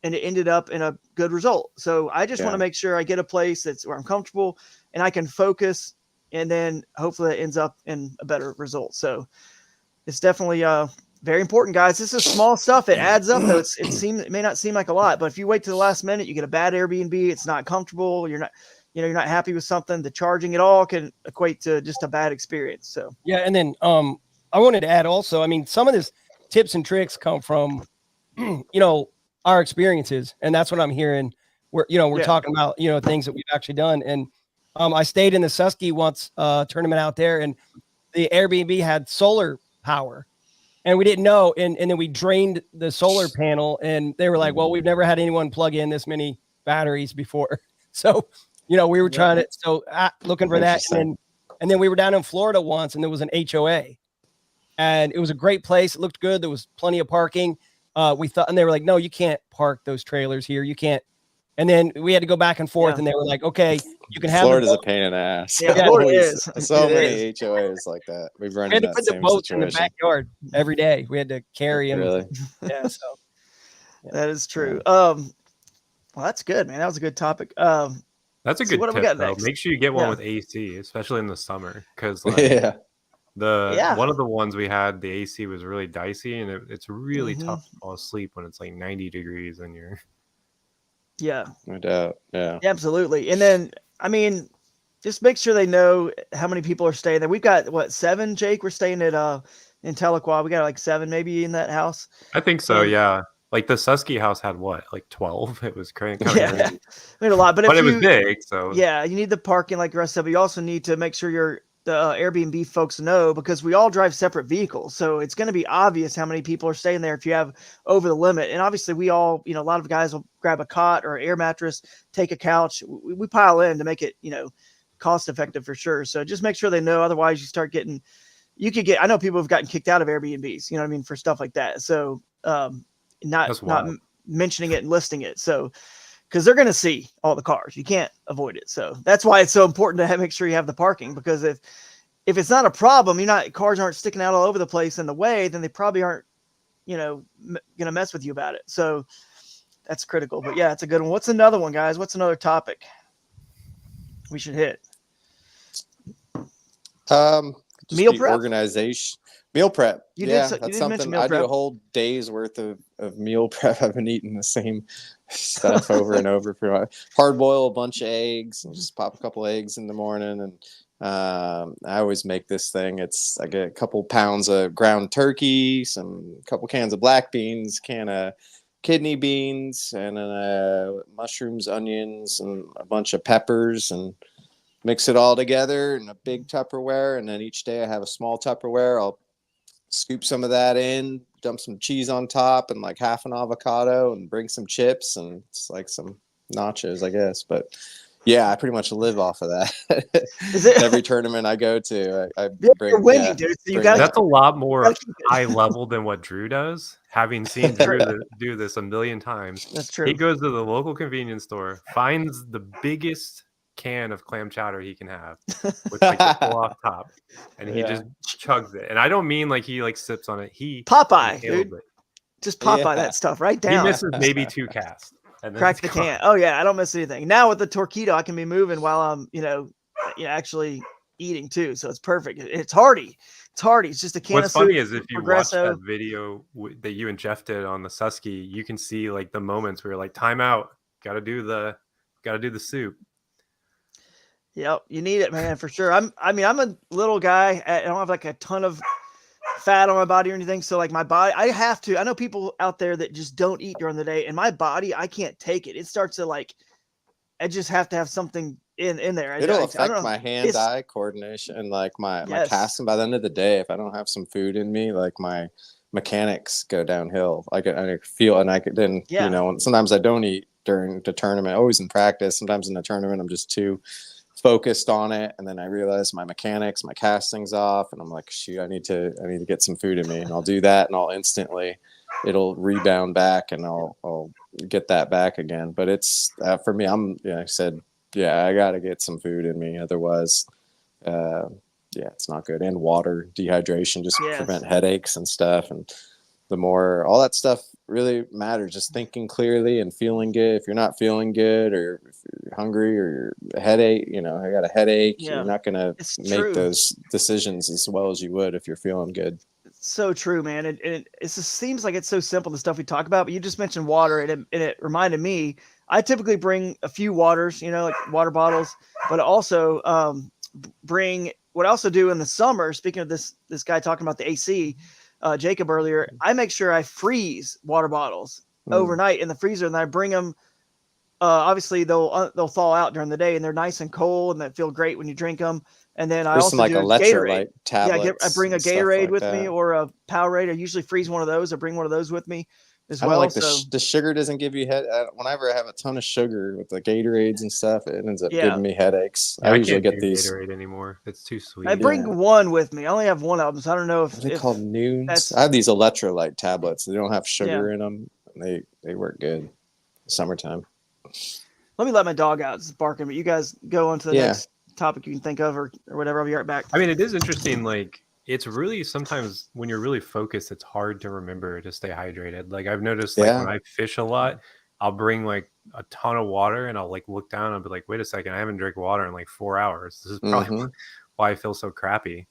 And it ended up in a good result. So I just want to make sure I get a place that's where I'm comfortable and I can focus. And then hopefully it ends up in a better result. So it's definitely very important, guys. This is small stuff. It adds up, though. It may not seem like a lot, but if you wait to the last minute, you get a bad Airbnb. It's not comfortable. You're not happy with something. The charging, it all can equate to just a bad experience. So yeah, and then I wanted to add also. I mean, some of this tips and tricks come from, you know, our experiences, and that's what I'm hearing. We're talking about things that we've actually done, and I stayed in the Susky once tournament out there, and the Airbnb had solar power. And we didn't know. And then we drained the solar panel and they were like, well, we've never had anyone plug in this many batteries before. So, we were trying to, looking for that. And then And then we were down in Florida once, and there was an HOA, and it was a great place. It looked good. There was plenty of parking. We thought, and they were like, no, you can't park those trailers here. You can't. And then we had to go back and forth, and they were like, okay, you can have Florida's a pain in the ass. Yeah, Florida is. So It many HOAs like that. We've run we had into to that put the same boats in the situation. backyard every day. We had to carry them. Really? Yeah, so That is true. Well, that's good, man. That was a good topic. That's a So good what do we tip, got though. next? Make sure you get one Yeah. with AC, especially in the summer, because like Yeah. one of the ones we had, the AC was really dicey, and it's really tough to fall asleep when it's like 90 degrees and you're. Yeah. No doubt. Yeah. Yeah, absolutely. And then, I mean, just make sure they know how many people are staying there. We've got what, 7, Jake? We're staying at in Tahlequah. We got like 7 maybe in that house. I think so. And- Yeah. Like the Susky house had what, like 12? It was crazy. Yeah, we had a lot, but But if it was you, big, so yeah, you need the parking like the rest of it. You also need to make sure the Airbnb folks know, because we all drive separate vehicles, so it's going to be obvious how many people are staying there if you have over the limit. And obviously, we all, a lot of guys will grab a cot or air mattress, take a couch. We pile in to make it, cost effective for sure. So just make sure they know. Otherwise, you could get. I know people have gotten kicked out of Airbnbs. You know what I mean, for stuff like that. So not mentioning it and listing it. So, because they're going to see all the cars, you can't avoid it. So that's why it's so important to make sure you have the parking, because if it's not a problem, cars aren't sticking out all over the place in the way, then they probably aren't, going to mess with you about it. So that's critical. But yeah, it's a good one. What's another one, guys? What's another topic we should hit? Just Meal be prep? Organization. Meal prep. You That's did mention something meal I prep. do a whole day's worth of meal prep. I've been eating the same stuff over and over. Hard boil a bunch of eggs and just pop a couple eggs in the morning. And I always make this thing. I get a couple pounds of ground turkey, couple cans of black beans, can of kidney beans, and then mushrooms, onions, and a bunch of peppers, and mix it all together in a big Tupperware. And then each day I have a small Tupperware. I'll scoop some of that in, dump some cheese on top and like half an avocado, and bring some chips, and it's like some nachos, I guess. But yeah, I pretty much live off of that. Is it Every tournament I go to, I bring. You're winning, Yeah, dude. So you bring got that's a lot more gotta keep it. high level than what Drew does. Having seen Drew do this a million times, That's true. he goes to the local convenience store, finds the biggest can of clam chowder he can have with like the pull off top, and he just chugs it. And I don't mean like he like sips on it. He Popeye, inhaled dude. it. Just Popeye Yeah. that stuff right He down. misses maybe 2 casts. And then Crack it's the gone. can. Oh yeah, I don't miss anything. Now with the Torquedo, I can be moving while I'm, actually eating too. So it's perfect. It's hearty. It's hearty. It's just a can What's of soup. funny is if you watch Progresso. that video that you and Jeff did on the Susky, you can see like the moments where you're like, time out, gotta do the soup. Yep, you need it, man, for sure. I'm a little guy. I don't have like a ton of fat on my body or anything. So like my body, I know people out there that just don't eat during the day, and my body, I can't take it. It starts to like, I just have to have something in there. It'll I affect don't know. my hand-eye coordination and like my Yes. casting. By the end of the day, if I don't have some food in me, like my mechanics go downhill. I feel, and I could then, sometimes I don't eat during the tournament, always in practice. Sometimes in the tournament, I'm just too focused on it. And then I realize my mechanics, my casting's off, and I'm like, shoot, I need to get some food in me, and I'll do that, and I'll instantly, it'll rebound back, and I'll get that back again. But it's for me, I said, I got to get some food in me. Otherwise, it's not good. And water, dehydration, just prevent headaches and stuff. And the more, all that stuff really matters. Just thinking clearly and feeling good. If you're not feeling good, or if you're hungry, or you're headache, I got a headache, you're not going to make those decisions as well as you would if you're feeling good. So true, man. And it just seems like it's so simple, the stuff we talk about, but you just mentioned water, and it reminded me, I typically bring a few waters, like water bottles, but also bring, what I also do in the summer, speaking of this guy talking about the AC, Jacob earlier, I make sure I freeze water bottles overnight in the freezer, and I bring them obviously they'll thaw out during the day, and they're nice and cold, and they feel great when you drink them. And then I There's some also like do electrolyte Gatorade. Yeah, I tablets bring a and stuff Gatorade like with me that. or a Powerade. I usually freeze one of those. I bring one of those with me as I don't well. like So the sugar doesn't give you head. Whenever I have a ton of sugar with the Gatorades and stuff, it ends up yeah, giving me headaches. Yeah, I I usually can't get do these. Gatorade anymore. It's too I sweet. bring Yeah. one with me. I only have one of them, so I don't know What are they if called? Noons. that's I have these electrolyte tablets. They don't have yeah. sugar in them. They work good. Summertime. Let me let my dog out. It's barking, but you guys go on to the Yeah. next topic you can think of or whatever. I'll be right back. I mean, it is interesting. Like, it's really sometimes when you're really focused, it's hard to remember to stay hydrated. Like, I've noticed, like, when Yeah. I fish a lot, I'll bring like a ton of water and I'll like look down and I'll be like, wait a second, I haven't drank water in like 4 hours. This is probably hmm why I feel so crappy.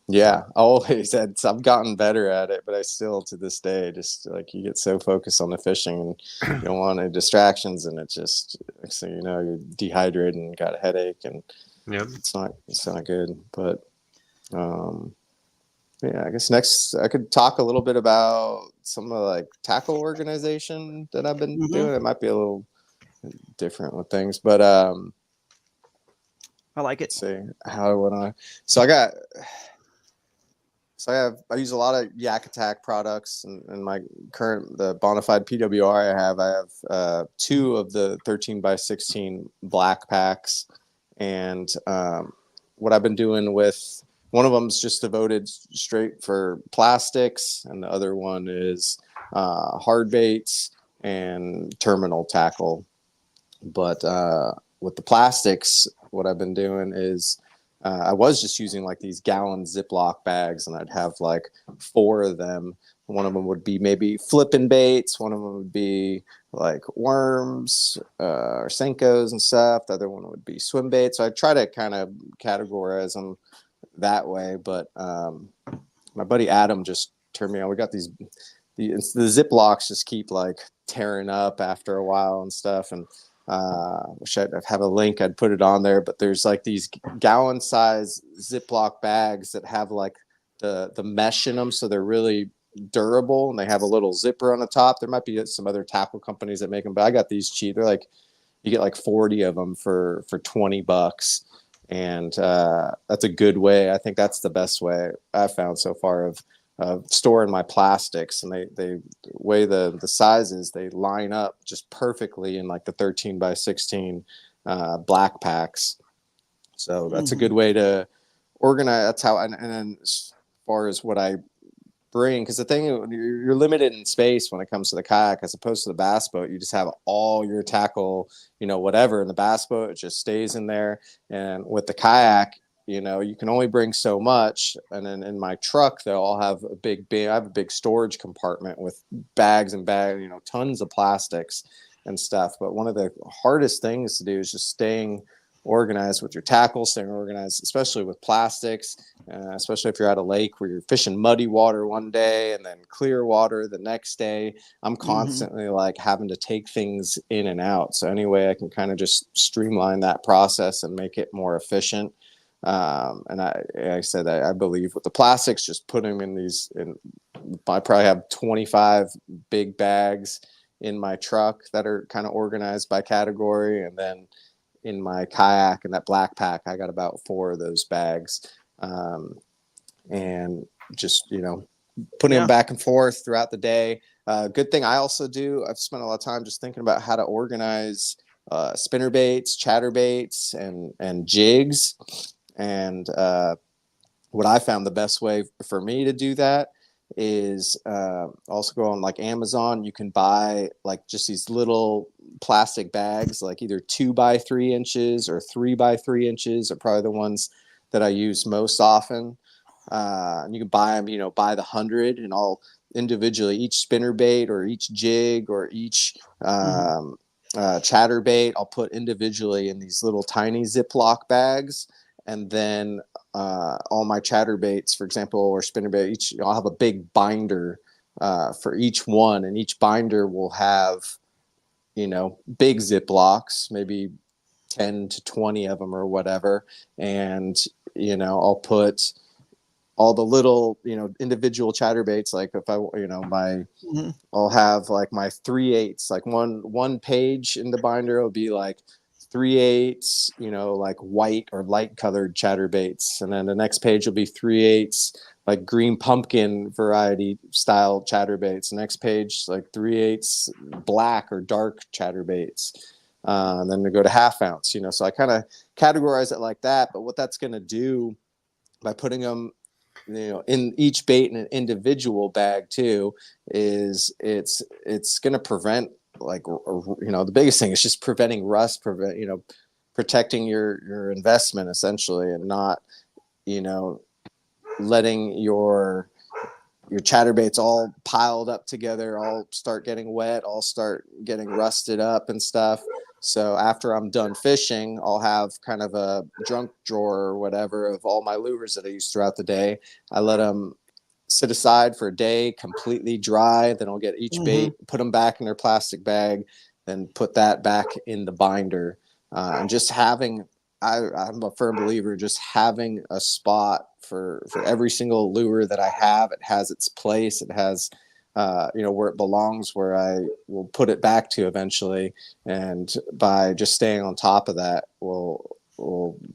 Yeah. I always had. I've gotten better at it, but I still to this day just like you get so focused on the fishing and you don't want any distractions, and it just so you know you're dehydrated and got a headache, and Yep. it's not good. But yeah, I guess next I could talk a little bit about some of the like tackle organization that I've been Mhm. doing. It might be a little different with things, but I like it. let's see how would I. I use a lot of Yak Attack products, and my current the Bonafide PWR I have 2 of the 13x16 black packs, and what I've been doing with one of them is just devoted straight for plastics, and the other one is hard baits and terminal tackle. But with the plastics, what I've been doing is I was just using like these gallon Ziploc bags, and I'd have like 4 of them. One of them would be maybe flipping baits. One of them would be like worms or Senkos and stuff. The other one would be swim baits. So I try to kind of categorize them that way. But my buddy Adam just turned me on. We got the Ziplocs just keep like tearing up after a while and stuff. And wish I'd have a link. I'd put it on there. But there's like these gallon size Ziploc bags that have like the mesh in them, so they're really durable, and they have a little zipper on the top. There might be some other tackle companies that make them, but I got these cheap. They're like you get like 40 of them for $20, and that's a good way. I think that's the best way I've found so far of storing my plastics, and they way the sizes, they line up just perfectly in like the 13x16 black packs. So that's a good way to organize. That's how, and then as far as what I bring, because the thing, you're limited in space when it comes to the kayak as opposed to the bass boat. You just have all your tackle, whatever in the bass boat, it just stays in there. And with the kayak, you can only bring so much. And then in my truck, they'll all have I have a big storage compartment with bags and bags, tons of plastics and stuff. But one of the hardest things to do is just staying organized with your tackle, staying organized, especially with plastics, especially if you're at a lake where you're fishing muddy water one day and then clear water the next day. I'm constantly like having to take things in and out. So anyway, I can kind of just streamline that process and make it more efficient. And I said, I believe with the plastics, just putting them I probably have 25 big bags in my truck that are kind of organized by category. And then in my kayak and that black pack, I got about 4 of those bags. And just, putting them back and forth throughout the day. Good thing I also do, I've spent a lot of time just thinking about how to organize spinner baits, chatter baits, and jigs. And what I found the best way for me to do that is also go on like Amazon. You can buy like just these little plastic bags, like either 2x3 inches or 3x3 inches are probably the ones that I use most often. And you can buy them, by the 100, and all individually, each spinner bait or each jig or each chatter bait, I'll put individually in these little tiny Ziploc bags. And then all my chatter baits, for example, or spinner bait, I'll have a big binder for each one, and each binder will have, big Ziplocs, maybe 10 to 20 of them or whatever. And, I'll put all the little, individual chatterbaits. Like if I, I'll have like my 3/8, like one page in the binder will be like 3/8, like white or light colored chatterbaits. And then the next page will be 3/8, like green pumpkin variety style chatterbaits. The next page, like 3/8 black or dark chatterbaits. And then we go to 1/2 ounce, so I kind of categorize it like that. But what that's going to do by putting them, in each bait in an individual bag too, is it's going to prevent, like, the biggest thing is just preventing rust, protecting your investment essentially, and not, letting your chatterbaits all piled up together, all start getting wet, all start getting rusted up and stuff. So after I'm done fishing, I'll have kind of a junk drawer or whatever of all my lures that I use throughout the day. I let them sit aside for a day, completely dry. Then I'll get each bait, put them back in their plastic bag, then put that back in the binder. And just having, I'm a firm believer, just having a spot for every single lure that I have. It has its place. It has, where it belongs, where I will put it back to eventually. And by just staying on top of that, will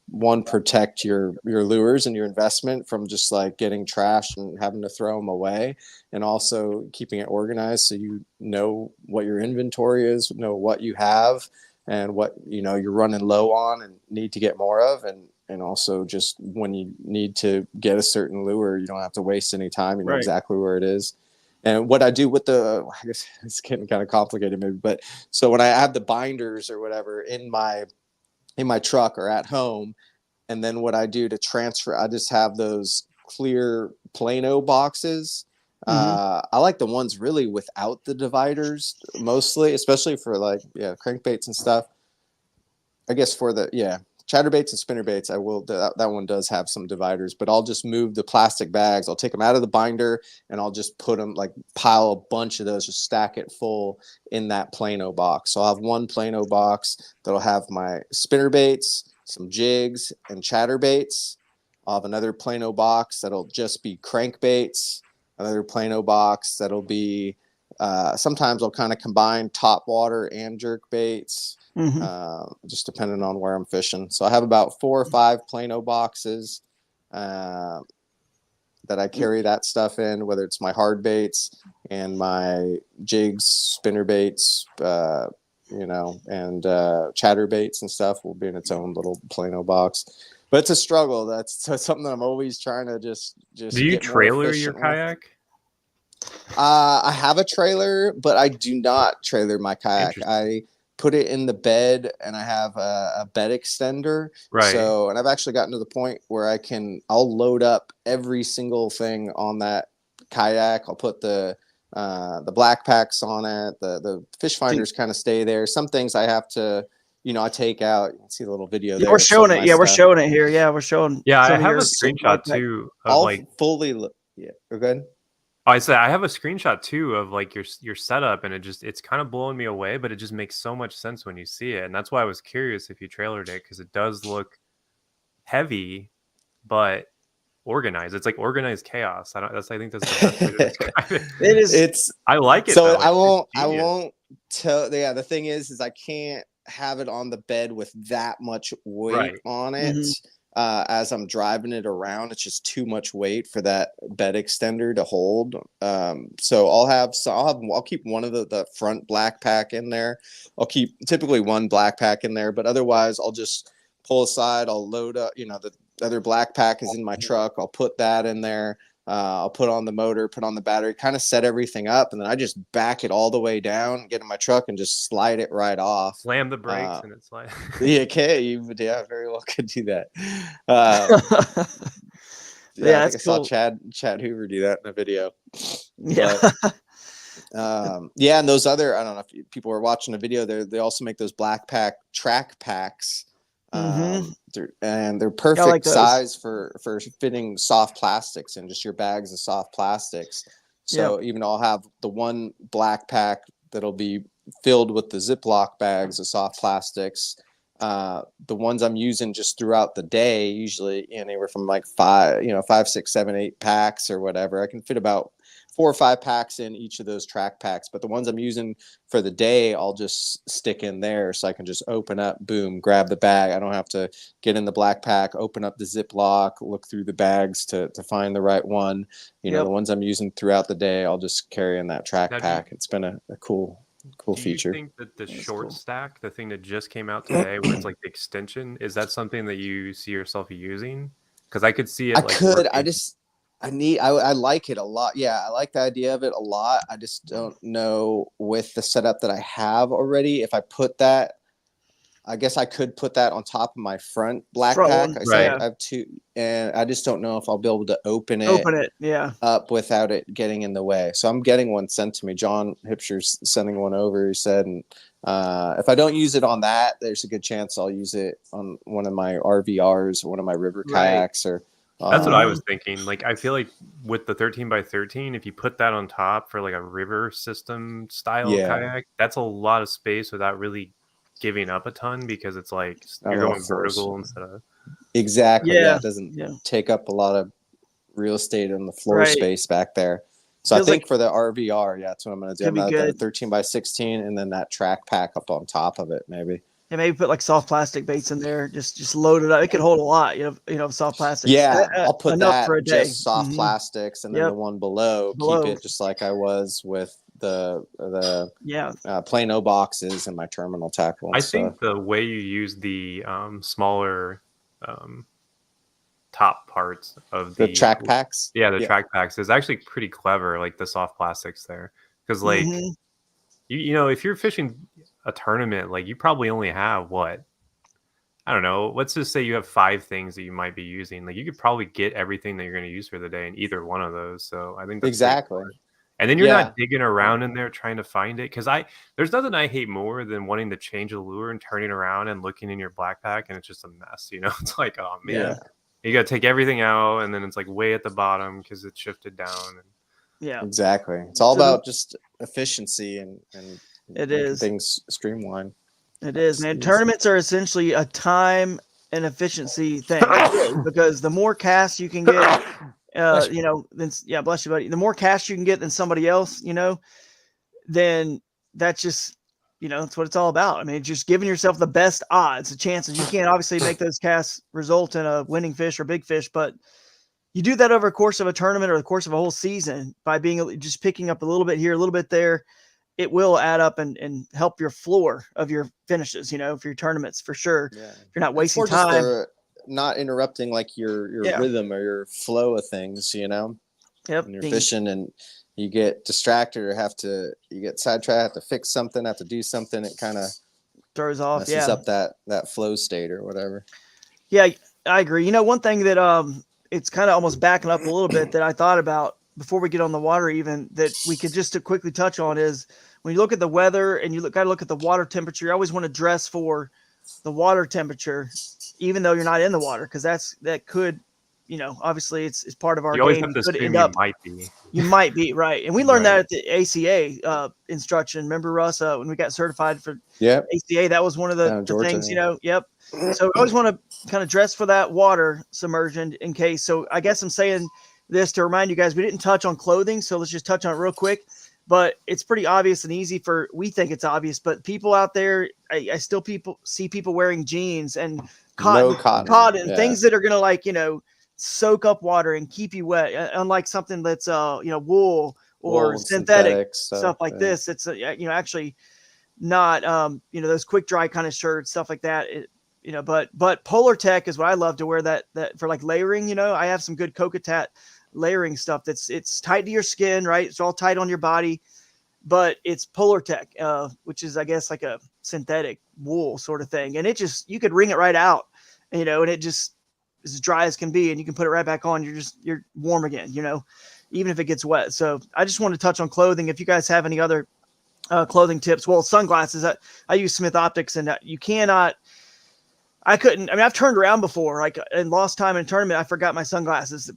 one, protect your lures and your investment from just like getting trashed and having to throw them away, and also keeping it organized so you know what your inventory is, know what you have, and what you're running low on and need to get more of, and also just when you need to get a certain lure, you don't have to waste any time. You know exactly where it is. And what I do with I guess it's getting kind of complicated maybe, but so when I have the binders or whatever in my truck or at home, and then what I do to transfer, I just have those clear Plano boxes. I like the ones really without the dividers mostly, especially for like, crankbaits and stuff. I guess for the, chatterbaits and spinnerbaits, I will, that one does have some dividers, but I'll just move the plastic bags. I'll take them out of the binder and I'll just put them, like pile a bunch of those, just stack it full in that Plano box. So I'll have one Plano box that'll have my spinnerbaits, some jigs, and chatterbaits. I'll have another Plano box that'll just be crankbaits, another Plano box that'll be, sometimes I'll kind of combine top water and jerk baits. Just depending on where I'm fishing. So I have about 4 or 5 Plano boxes that I carry that stuff in, whether it's my hard baits and my jigs, spinner baits, and chatter baits and stuff will be in its own little Plano box. But it's a struggle. That's something that I'm always trying to just. Do you trailer your kayak? I have a trailer, but I do not trailer my kayak. I put it in the bed, and I have a bed extender. Right. So, and I've actually gotten to the point where I'll load up every single thing on that kayak. I'll put the black packs on it. The fish finders kind of stay there. Some things I have to, I take out. You can see the little video there. We're showing it. Yeah, we're showing it here. Yeah, we're showing. Yeah, I have a screenshot too of We're good. I said I have a screenshot too of like your setup, and it's kind of blowing me away, but it just makes so much sense when you see it, and that's why I was curious if you trailered it, because it does look heavy, but organized. It's like organized chaos. I think that's the best way to describe it. It is. It's. I like it. So though. I won't tell. Yeah, the thing is I can't have it on the bed with that much weight on it. As I'm driving it around, it's just too much weight for that bed extender to hold. So I'll keep one of the front black pack in there. I'll keep typically one black pack in there, but otherwise I'll just pull aside. I'll load up, the other black pack is in my truck. I'll put that in there. I'll put on the motor, put on the battery, kind of set everything up, and then I just back it all the way down, get in my truck, and just slide it right off. Slam the brakes and it's like very well could do that. That's I cool. saw Chad Hoover do that in a video. Yeah. And those other, I don't know if people were watching the video there, they also make those black pack track packs. They're perfect size for fitting soft plastics and just your bags of soft plastics. So even I'll have the one black pack that'll be filled with the Ziploc bags of soft plastics. The ones I'm using just throughout the day, usually anywhere from like 5, 6, 7, 8 packs or whatever. I can fit about 4 or 5 packs in each of those track packs, but the ones I'm using for the day, I'll just stick in there so I can just open up, boom, grab the bag. I don't have to get in the black pack, open up the Ziploc, look through the bags to find the right one. The ones I'm using throughout the day, I'll just carry in that track pack. It's been a cool feature. Do you think that the short cool. stack, the thing that just came out today, where it's like the extension, is that something that you see yourself using? Because I could see it. I like it a lot. Yeah, I like the idea of it a lot. I just don't know with the setup that I have already. If I put that, I guess I could put that on top of my front black pack. Right. I have 2, and I just don't know if I'll be able to open it up without it getting in the way. So I'm getting one sent to me. John Hipsher's sending one over, he said. And if I don't use it on that, there's a good chance I'll use it on one of my RVRs or one of my river kayaks or that's what I was thinking. Like, I feel like with the 13x13, if you put that on top for like a river system style kayak, that's a lot of space without really giving up a ton, because it's like you're going vertical instead of exactly. Yeah, it doesn't take up a lot of real estate on the floor space back there. So feels I think for the RVR, that's what I'm going to do. I'm going to 13x16 and then that track pack up on top of it, maybe. Yeah, maybe put like soft plastic baits in there. Just load it up. It could hold a lot. Soft plastic. Yeah, I'll put that for a day. Just soft plastics, and then the one below, keep it just like I was with the Plano boxes and my terminal tackle. I think the way you use the smaller top parts of the track packs, track packs is actually pretty clever. Like the soft plastics there, because like if you're fishing a tournament, like you probably only have I don't know, let's just say you have 5 things that you might be using. Like you could probably get everything that you're going to use for the day in either one of those. So I think that's exactly. And then you're not digging around in there trying to find it. Because there's nothing I hate more than wanting to change a lure and turning around and looking in your black pack and it's just a mess. It's like, oh man, you got to take everything out, and then it's like way at the bottom because it's shifted down. Exactly. It's all about just efficiency and it is things streamlined. It is, man. Tournaments are essentially a time and efficiency thing because the more casts you can get, bless you, buddy. The more casts you can get than somebody else, then that's just, that's what it's all about. I mean, just giving yourself the best odds, the chances. You can't obviously make those casts result in a winning fish or big fish, but you do that over the course of a tournament or the course of a whole season by just picking up a little bit here, a little bit there. It will add up and help your floor of your finishes, for your tournaments for sure. Yeah. If you're not wasting time, not interrupting like your rhythm or your flow of things, Yep. When you're fishing and you get distracted or you get sidetracked, have to fix something, have to do something, it kind of throws off, messes up that flow state or whatever. Yeah, I agree. One thing that it's kind of almost backing up a little bit that I thought about before we get on the water, even that we could just quickly touch on is when you look at the weather and you got to look at the water temperature, you always want to dress for the water temperature, even though you're not in the water, because that could, obviously it's part of our game. You might be right, and we learned that at the ACA instruction. Remember, Russ, when we got certified for ACA, that was one of the things. Yep. So I always want to kind of dress for that water submersion in case. So I guess I'm saying this to remind you guys, we didn't touch on clothing, so let's just touch on it real quick. But it's pretty obvious and easy we think it's obvious, but people out there, I still see people wearing jeans and cotton things that are going to soak up water and keep you wet. Unlike something that's, wool or synthetic stuff like this. It's, actually not, those quick dry kind of shirts, stuff like that. But Polar Tech is what I love to wear that for like layering. I have some good Cocotat layering stuff it's tight to your skin, right? It's all tight on your body, but it's Polar Tech, which is, I guess, like a synthetic wool sort of thing. And you could wring it right out, and it just is as dry as can be, and you can put it right back on. You're warm again, even if it gets wet. So I just want to touch on clothing. If you guys have any other clothing tips, sunglasses, I use Smith Optics, and you cannot, I've turned around before, like, and lost time in a tournament. I forgot my sunglasses.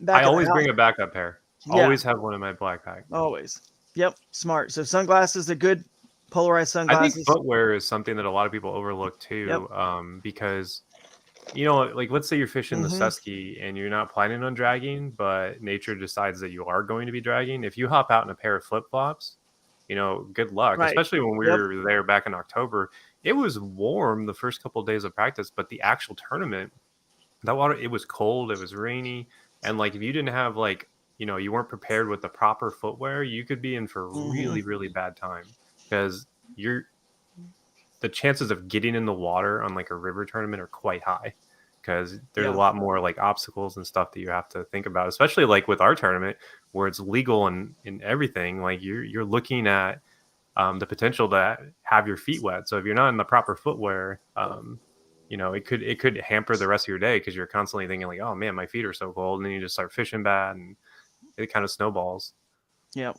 I always bring a backup pair. Always have one in my black pack. Always. Yep. Smart. So sunglasses are good Polarized I think sunglasses. footwear is something that a lot of people overlook too, because like let's say you're fishing the Mhm. Susky and you're not planning on dragging, but nature decides that you are going to be dragging. If you hop out in a pair of flip flops, good luck. Right. Especially when we Yep. were there back in October, it was warm the first couple of days of practice, but the actual tournament, that water, it was cold, it was rainy, and like if you didn't have you weren't prepared with the proper footwear, you could be in for a really, really bad time because the chances of getting in the water on like a river tournament are quite high because there's a lot more like obstacles and stuff that you have to think about, especially like with our tournament where it's legal and everything. Like you're looking at the potential to have your feet wet. So if you're not in the proper footwear, it could hamper the rest of your day because you're constantly thinking like, oh man, my feet are so cold, and then you just start fishing bad, and it kind of snowballs. Yeah.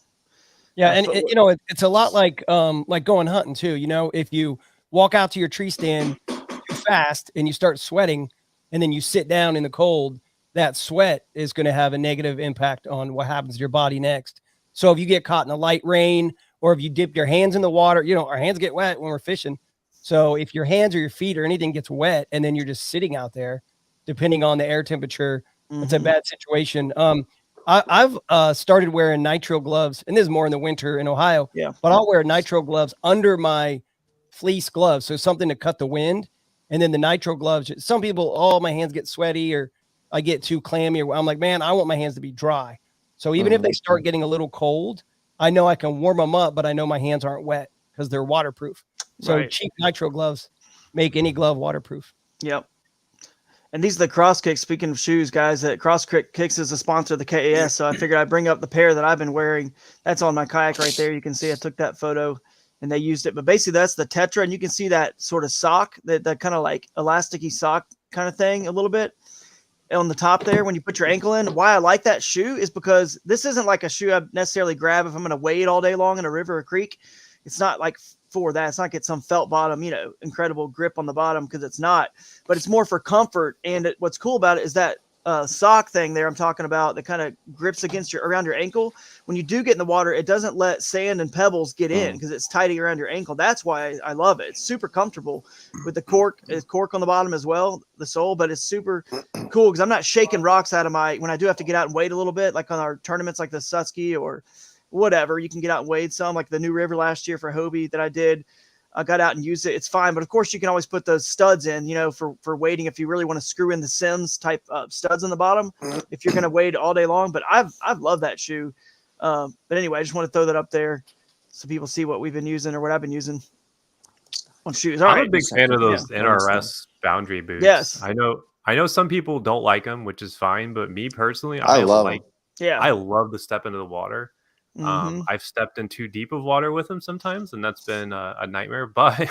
Yeah, and it's a lot like going hunting too. If you walk out to your tree stand too fast and you start sweating, and then you sit down in the cold, that sweat is going to have a negative impact on what happens to your body next. So if you get caught in a light rain, or if you dip your hands in the water, our hands get wet when we're fishing. So if your hands or your feet or anything gets wet, and then you're just sitting out there, depending on the air temperature, it's a bad situation. I've started wearing nitro gloves, and this is more in the winter in Ohio. Yeah. But I'll wear nitro gloves under my fleece gloves, so something to cut the wind. And then the nitro gloves. Some people, my hands get sweaty, or I get too clammy. Or I'm like, man, I want my hands to be dry. So even if they start getting a little cold, I know I can warm them up, but I know my hands aren't wet because they're waterproof. So cheap nitro gloves make any glove waterproof. Yep. And these are the Cross Kicks. Speaking of shoes, guys, that Cross Kicks is a sponsor of the KAS. So I figured I'd bring up the pair that I've been wearing. That's on my kayak right there. You can see I took that photo and they used it. But basically, that's the Tetra. And you can see that sort of sock, that kind of like elasticy sock kind of thing a little bit on the top there when you put your ankle in. Why I like that shoe is because this isn't like a shoe I necessarily grab if I'm going to wade all day long in a river or creek. It's not like for that. It's not get some felt bottom, incredible grip on the bottom, because it's not, but it's more for comfort. And what's cool about it is that sock thing there I'm talking about that kind of grips around your ankle. When you do get in the water, it doesn't let sand and pebbles get in because it's tight around your ankle. That's why I love it. It's super comfortable with the cork on the bottom as well, the sole, but it's super cool because I'm not shaking rocks out of when I do have to get out and wade a little bit, like on our tournaments like the Susky or whatever, you can get out and wade some, like the New River last year for Hobie that I did. I got out and used it. It's fine. But of course you can always put those studs in, for wading, if you really want to screw in the Sims type studs on the bottom, if you're going to wade all day long. But I've loved that shoe. But anyway, I just want to throw that up there so people see what we've been using or what I've been using on shoes. All I'm right. a big fan of those NRS boundary boots. Yes. I know some people don't like them, which is fine. But me personally, I love them. I love the step into the water. Mm-hmm. I've stepped in too deep of water with them sometimes, and that's been a nightmare. But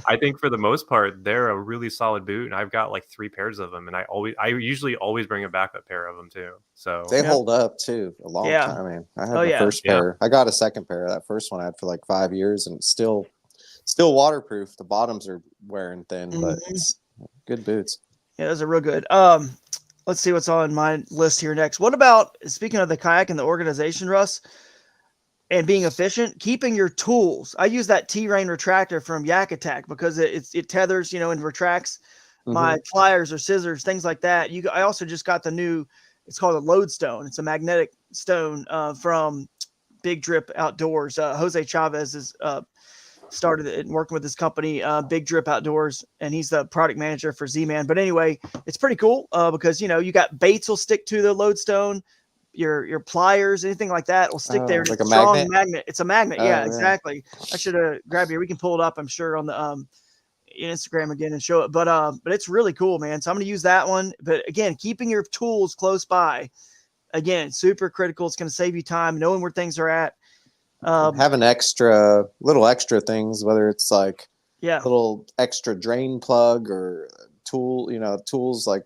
I think for the most part, they're a really solid boot, and I've got like 3 pairs of them, and I usually always bring a backup pair of them too. So they hold up too a long time. I mean, I had the first pair. I got a second pair. That first one I had for like 5 years, and it's still waterproof. The bottoms are wearing thin, but it's good boots. Yeah, those are real good. Let's see what's on my list here next. What about, speaking of the kayak and the organization, Russ, and being efficient, keeping your tools? I use that T-Rain retractor from Yak Attack because it tethers, and retracts my pliers or scissors, things like that. I also just got the new, it's called a lodestone. It's a magnetic stone from Big Drip Outdoors. Jose Chavez is started it and working with this company, Big Drip Outdoors, and he's the product manager for Z-Man. But anyway, it's pretty cool because you got baits will stick to the lodestone. Your pliers, anything like that will stick there. Like a strong magnet? It's a magnet. Yeah, exactly. I should have grabbed here. We can pull it up, I'm sure, on the Instagram again and show it. But it's really cool, man. So I'm gonna use that one. But again, keeping your tools close by, again, super critical. It's gonna save you time, knowing where things are at. Having little extra things, whether it's like little extra drain plug or tools like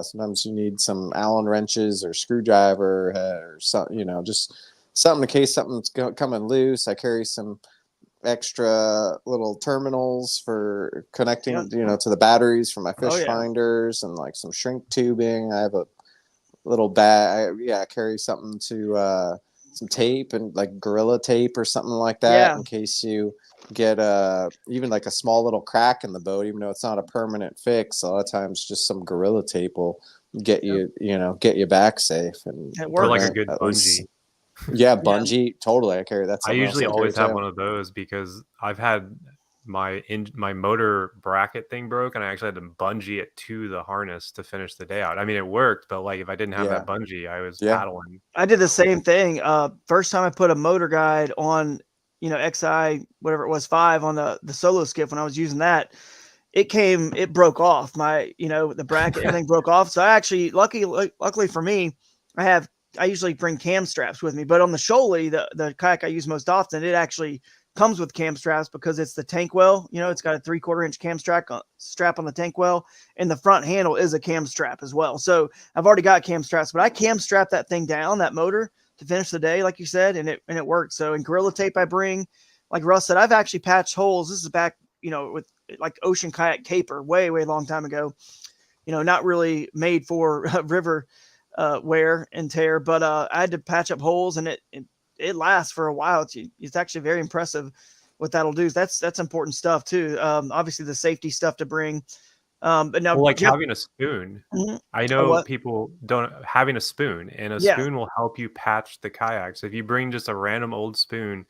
sometimes you need some Allen wrenches or screwdriver or something, just something in case something's coming loose. I carry some extra little terminals for connecting, to the batteries for my fish finders, and like some shrink tubing. I have a little bag. I carry something to some tape and like Gorilla tape or something like that in case you get even like a small little crack in the boat, even though it's not a permanent fix. A lot of times, just some Gorilla Tape will get you, get you back safe and It Or like a works. good at least. bungee. Yeah, bungee, totally. I carry that's I something else usually I carry always have too. one of those because I've had my motor bracket thing broke, and I actually had to bungee it to the harness to finish the day out. I mean, it worked, but like if I didn't have Yeah. that bungee, I was Yeah. paddling. I did the same thing. First time I put a motor guide on, XI, whatever it was, 5 on the solo skiff when I was using that, it broke off. The bracket, everything broke off. So I actually, luckily for me, I usually bring cam straps with me, but on the Shoaly, the kayak I use most often, it actually comes with cam straps because it's the tank well. It's got a 3/4 inch cam strap on the tank well, and the front handle is a cam strap as well. So I've already got cam straps, but I cam strap that thing down, that motor, to finish the day, like you said, and it works. So in Gorilla Tape I bring, like Russ said, I've actually patched holes. This is back, with like Ocean Kayak Caper way, way long time ago. Not really made for river wear and tear, but I had to patch up holes, and it lasts for a while. It's actually very impressive what that'll do. That's important stuff too. Obviously the safety stuff to bring. But now, Well, like Jeff, having a spoon. Mhm. I Oh, know what? people don't having a spoon, and a Yeah, spoon will help you patch the kayak. So if you bring just a random old spoon,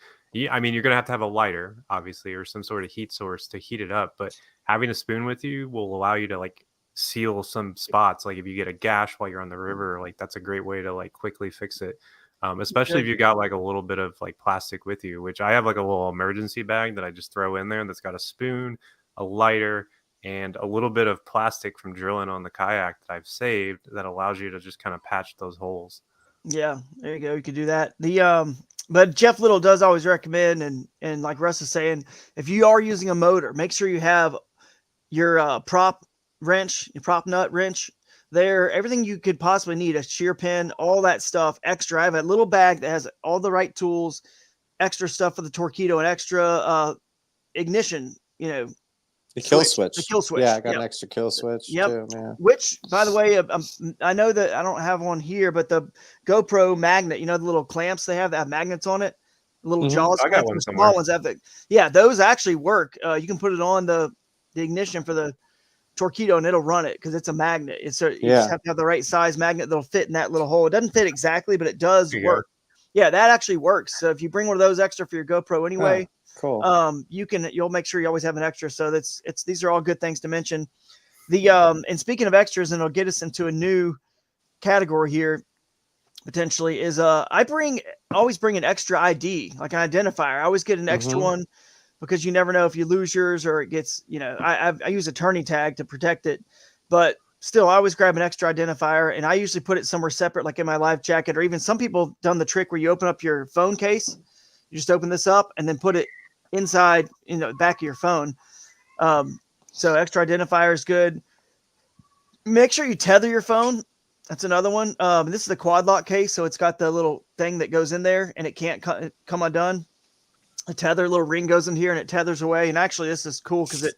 I mean, you're gonna have to have a lighter, obviously, or some sort of heat source to heat it up. But having a spoon with you will allow you to like seal some spots. Like if you get a gash while you're on the river, like that's a great way to like quickly fix it. Especially if good. you got like a little bit of like plastic with you, which I have like a little emergency bag that I just throw in there that's got a spoon, a lighter, and a little bit of plastic from drilling on the kayak that I've saved that allows you to just kind of patch those holes. Yeah, there you go. You could do that. But Jeff Little does always recommend, and like Russ is saying, if you are using a motor, make sure you have your prop wrench, your prop nut wrench there, everything you could possibly need, a shear pin, all that stuff extra. I have a little bag that has all the right tools, extra stuff for the Torpedo, and extra ignition, The kill the switch. kill switch. Yeah, I got Yep. an extra kill switch Yep. too. Yeah. Which, by the way, I know that I don't have one here, but the GoPro magnet, the little clamps they have that have magnets on it, little Mhm. jaws I got clamps, one the somewhere. small ones have yeah, those actually work. You can put it on the ignition for the Torpedo and it'll run it because it's a magnet. You just Yeah. have to have the right size magnet that'll fit in that little hole. It doesn't fit exactly, but it does There you go. work. Yeah, that actually works. So if you bring one of those extra for your GoPro anyway, Cool. you'll make sure you always have an extra. So these are all good things to mention. And speaking of extras, and it'll get us into a new category here potentially, is I always bring an extra ID, like an identifier. I always get an extra Mhm. one because you never know if you lose yours or it gets, I use a turning tag to protect it, but still I always grab an extra identifier, and I usually put it somewhere separate, like in my life jacket, or even some people have done the trick where you open up your phone case, you just open this up and then put it inside, back of your phone. So extra identifier is good. Make sure you tether your phone. That's another one. This is the quad lock case, so it's got the little thing that goes in there and it can't come undone. A tether, little ring goes in here and it tethers away. And actually, this is cool because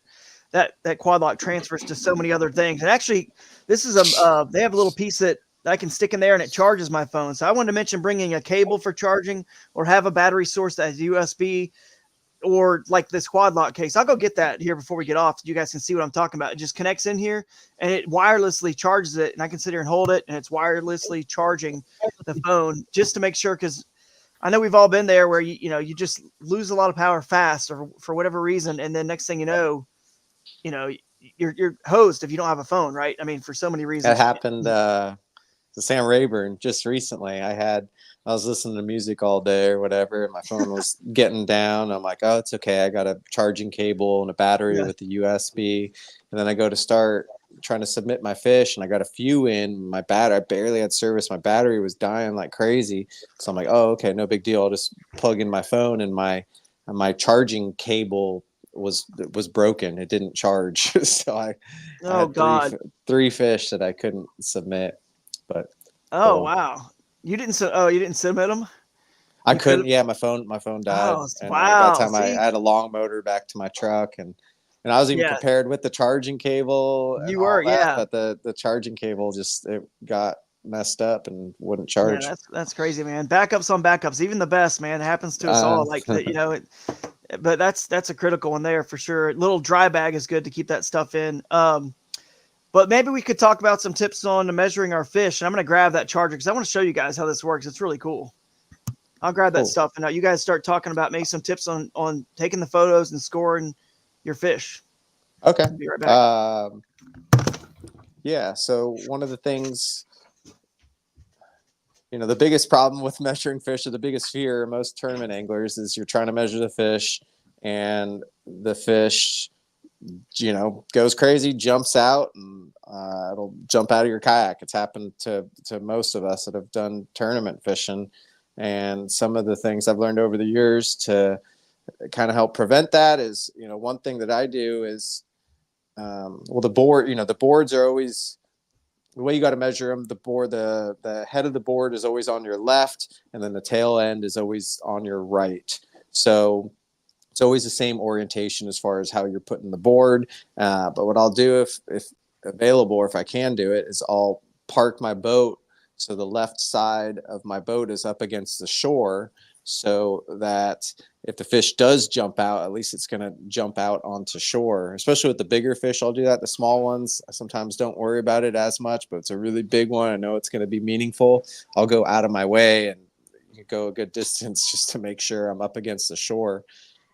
that quad lock transfers to so many other things. And actually, this is they have a little piece that I can stick in there and it charges my phone. So I wanted to mention bringing a cable for charging, or have a battery source that has USB, or like this quad lock case. I'll go get that here before we get off, so you guys can see what I'm talking about. It just connects in here and it wirelessly charges it, and I can sit here and hold it, and it's wirelessly charging the phone, just to make sure, because I know we've all been there where you just lose a lot of power fast, or for whatever reason, and then next thing you know, you're hosed if you don't have a phone, right? I mean, for so many reasons. That happened to Sam Rayburn just recently. I was listening to music all day or whatever, and my phone was getting down. I'm like, oh, it's okay. I got a charging cable and a battery with the USB. And then I go to start trying to submit my fish, and I got a few in. My battery, I barely had service. My battery was dying like crazy. So I'm like, oh, okay, no big deal. I'll just plug in my phone, and my charging cable was broken. It didn't charge. So I had three fish that I couldn't submit. But wow. You didn't submit them? I couldn't. Yeah, my phone died. Oh, And wow. by the time I had a long motor back to my truck, and I was even prepared with the charging cable. You were, but the charging cable it got messed up and wouldn't charge. Yeah, that's crazy, man. Backups on backups, even the best, man. It happens to us all. Like but that's a critical one there for sure. Little dry bag is good to keep that stuff in. But maybe we could talk about some tips on measuring our fish. And I'm going to grab that charger because I want to show you guys how this works. It's really cool. I'll grab that stuff, and now you guys start talking about maybe some tips on taking the photos and scoring your fish. Okay. I'll be right back. Yeah. So one of the things, the biggest problem with measuring fish, or the biggest fear of most tournament anglers, is you're trying to measure the fish, and the fish, goes crazy, jumps out, and it'll jump out of your kayak. It's happened to most of us that have done tournament fishing. And some of the things I've learned over the years to kind of help prevent that is, one thing that I do is, the boards are always, the way you got to measure them, the head of the board is always on your left, and then the tail end is always on your right. So it's always the same orientation as far as how you're putting the board. But what I'll do if available, or if I can do it, is I'll park my boat so the left side of my boat is up against the shore, so that if the fish does jump out, at least it's going to jump out onto shore. Especially with the bigger fish, I'll do that. The small ones, I sometimes don't worry about it as much, but it's a really big one, I know it's going to be meaningful, I'll go out of my way and go a good distance just to make sure I'm up against the shore.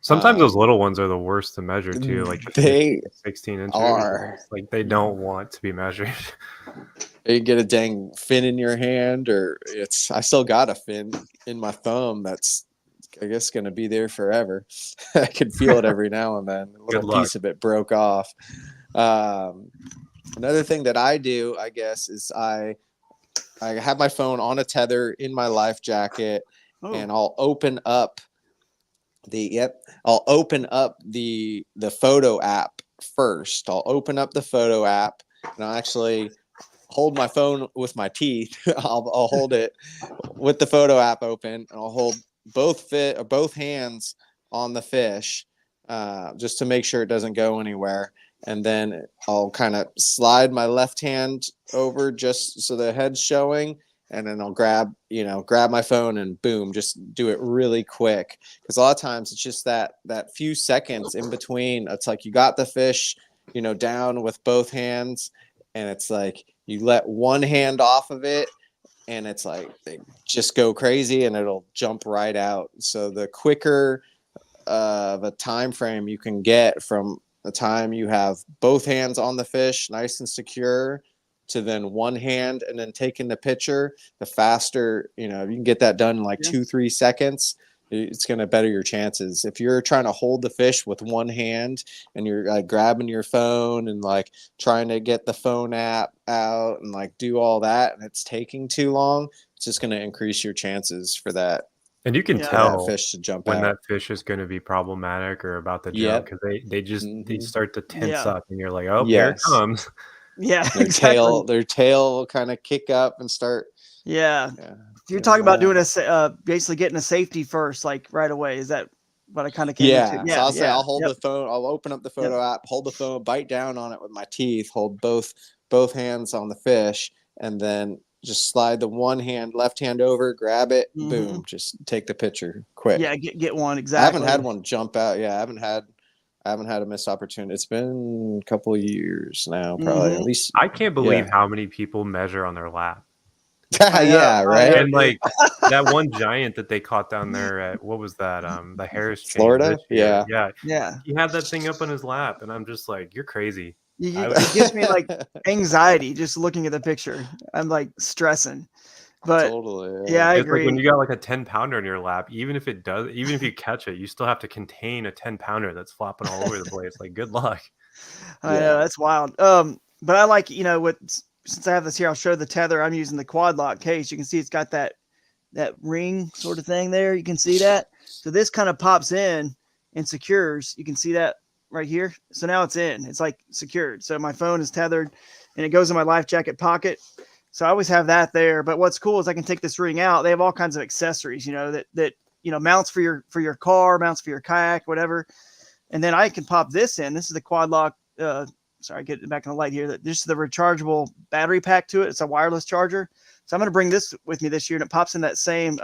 Sometimes those little ones are the worst to measure too. Like they 16 inches, are. like they don't want to be measured. You get a dang fin in your hand, or I still got a fin in my thumb that's, I guess, going to be there forever. I can feel it every now and then. A little piece of it broke off. Another thing that I do, I guess, is I have my phone on a tether in my life jacket, and I'll open up the photo app first. I'll open up the photo app, and I'll actually hold my phone with my teeth. I'll hold it with the photo app open, and I'll hold both hands on the fish, just to make sure it doesn't go anywhere. And then I'll kind of slide my left hand over just so the head's showing, and then I'll grab my phone and boom, just do it really quick. Because a lot of times it's just that few seconds in between. It's like you got the fish, down with both hands, and it's like you let one hand off of it, and it's like they just go crazy and it'll jump right out. So the quicker of a time frame you can get from the time you have both hands on the fish nice and secure to then one hand and then taking the picture, the faster, you can get that done in like 2-3 seconds, it's going to better your chances. If you're trying to hold the fish with one hand and you're like grabbing your phone and like trying to get the phone app out and like do all that, and it's taking too long, it's just going to increase your chances for that. And you can tell that fish to jump when out. that fish is going to be problematic or about to jump, because they start to tense up, and you're like, oh, here it comes. Yeah, Their tail will kind of kick up and start. Yeah. You're talking about doing basically getting a safety first, like right away. Is that what I kind of came into? Yeah. So I'll say I'll hold the phone. I'll open up the photo app, hold the phone, bite down on it with my teeth, hold both hands on the fish, and then just slide the left hand over, grab it, boom, just take the picture quick. Yeah, get one exactly. I haven't had one jump out. Yeah, I haven't had a missed opportunity. It's been a couple of years now, probably at least. I can't believe how many people measure on their lap. Yeah, right. And like that one giant that they caught down there at, what was that? The Harris chain, Florida. Yeah. He had that thing up on his lap, and I'm just like, you're crazy. It gives me like anxiety just looking at the picture. I'm like stressing. But totally, I it's agree. Like when you got like a 10-pounder in your lap, even if you catch it, you still have to contain a 10-pounder that's flopping all over the place. Like, good luck. I know, that's wild. But I like, since I have this here, I'll show the tether. I'm using the quad lock case. You can see it's got that ring sort of thing there. You can see that. So this kind of pops in and secures. You can see that right here. So now it's in. It's like secured. So my phone is tethered and it goes in my life jacket pocket. So I always have that there. But what's cool is I can take this ring out. They have all kinds of accessories, that mounts for your car, mounts for your kayak, whatever. And then I can pop this in. This is the quad lock. Sorry, get it back in the light here. This is the rechargeable battery pack to it. It's a wireless charger. So I'm going to bring this with me this year, and it pops in that same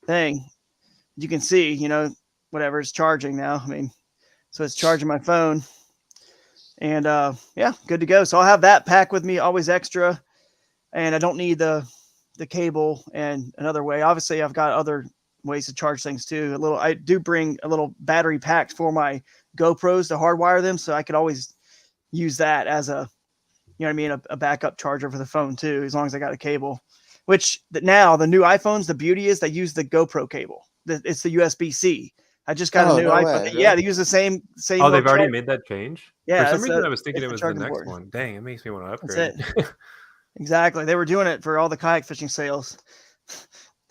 thing. You can see, whatever, it's charging now. I mean, so it's charging my phone. And yeah, good to go. So I'll have that pack with me, always extra. And I don't need the cable. And another way, obviously, I've got other ways to charge things too. I do bring a little battery pack for my GoPros to hardwire them, so I could always use that as a, you know what I mean, a backup charger for the phone too, as long as I got a cable. Which now the new iPhones, the beauty is they use the GoPro cable. It's the USB-C. I just got a new iPhone. Way, Yeah, really? they use the same. Oh, they've already made that change? Yeah, For some reason, I was thinking it's it was the charging next board. one. Dang, it makes me want to That's upgrade. it. Exactly. They were doing it for all the kayak fishing sales.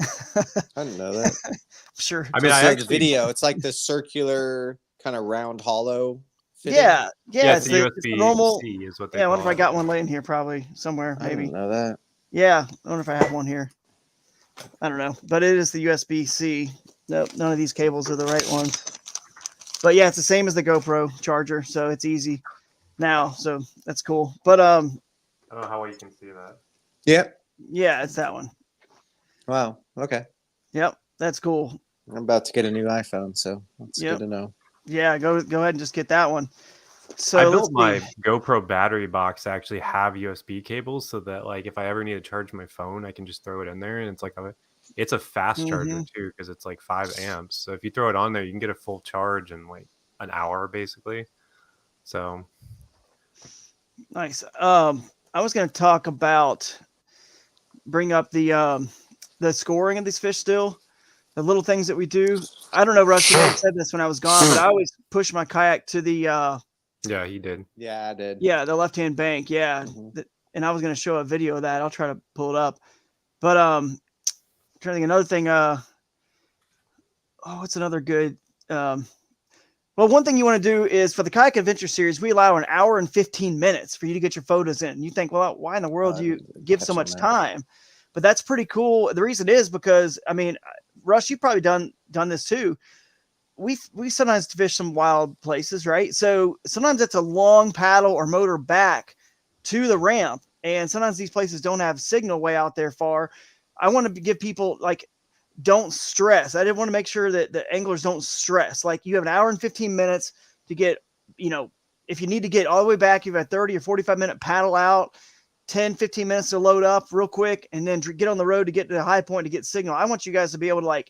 I didn't know that. Sure. I mean, So I the actually video. It's like the circular kind of round hollow. Fitting. Yeah. it's It's the the normal. USB-C is what they Yeah, I call wonder if I it. got one laying here, probably somewhere, I maybe. didn't know that. Yeah, I wonder if I have one here. I don't know, but it is the USB-C. Nope, none of these cables are the right ones. But yeah, it's the same as the GoPro charger, so it's easy now. So that's cool. But I don't know how well you can see that. Yep. yeah, it's that one. Wow. Okay. Yep, that's cool. I'm about to get a new iPhone, so that's Yep. good to know. Yeah, go ahead and just get that one. So I let's built my see. GoPro battery box to actually have USB cables so that like if I ever need to charge my phone, I can just throw it in there, and it's a fast charger too because it's like 5 amps. So if you throw it on there, you can get a full charge in like an hour basically. So Nice. I was going to talk about bring up the scoring of these fish still. The little things that we do. I don't know, Russ, you may have said this when I was gone, but I always push my kayak to the yeah, he did. Yeah, I did. the left-hand bank. Yeah. Mhm. And I was going to show a video of that. I'll try to pull it up. But I'm trying to think another thing. What's another good well, one thing you want to do is for the Kayak Adventure Series, we allow an hour and 15 minutes for you to get your photos in. You think, well, why in the world do you give so much time? But that's pretty cool. The reason is because, I mean, Russ, you've probably done this too. We sometimes fish some wild places, right? So sometimes it's a long paddle or motor back to the ramp. And sometimes these places don't have signal way out there far. I want to give people like, don't stress. I didn't want to make sure that the anglers don't stress. Like you have an hour and 15 minutes to get, if you need to get all the way back, you have a 30 or 45-minute paddle out, 10, 15 minutes to load up real quick, and then get on the road to get to the high point to get signal. I want you guys to be able to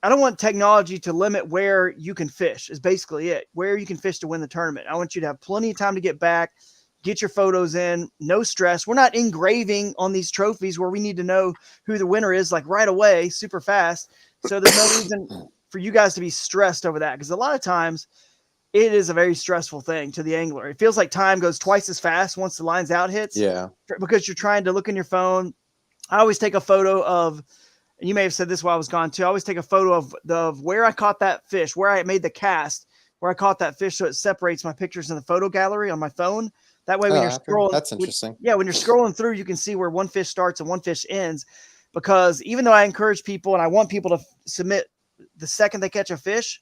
I don't want technology to limit where you can fish is basically it, where you can fish to win the tournament. I want you to have plenty of time to get back, get your photos in, no stress. We're not engraving on these trophies where we need to know who the winner is like right away, super fast. So there's no reason for you guys to be stressed over that because a lot of times it is a very stressful thing to the angler. It feels like time goes twice as fast once the line's out hits. Yeah. Because you're trying to look in your phone. I always take a photo of, and you may have said this while I was gone too. I always take a photo of where I caught that fish, where I made the cast, where I caught that fish. So it separates my pictures in the photo gallery on my phone. That way, when you're scrolling, that's interesting. when you're scrolling through, you can see where one fish starts and one fish ends. Because even though I encourage people and I want people to submit the second they catch a fish,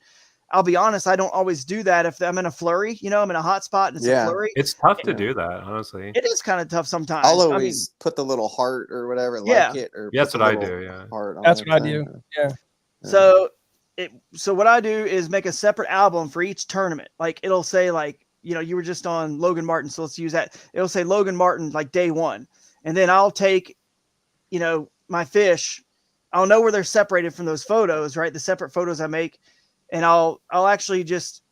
I'll be honest, I don't always do that if I'm in a flurry. I'm in a hot spot and it's a flurry. It's tough to do that, honestly. It is kind of tough sometimes. I'll always put the little heart or whatever, like it. Or that's put what the I little do. Yeah, heart on That's the what I thing. do. Yeah. So what I do is make a separate album for each tournament. Like it'll say you were just on Logan Martin, so let's use that. It'll say Logan Martin like day one, and then I'll take, my fish. I'll know where they're separated from those photos, right? The separate photos I make, and I'll actually just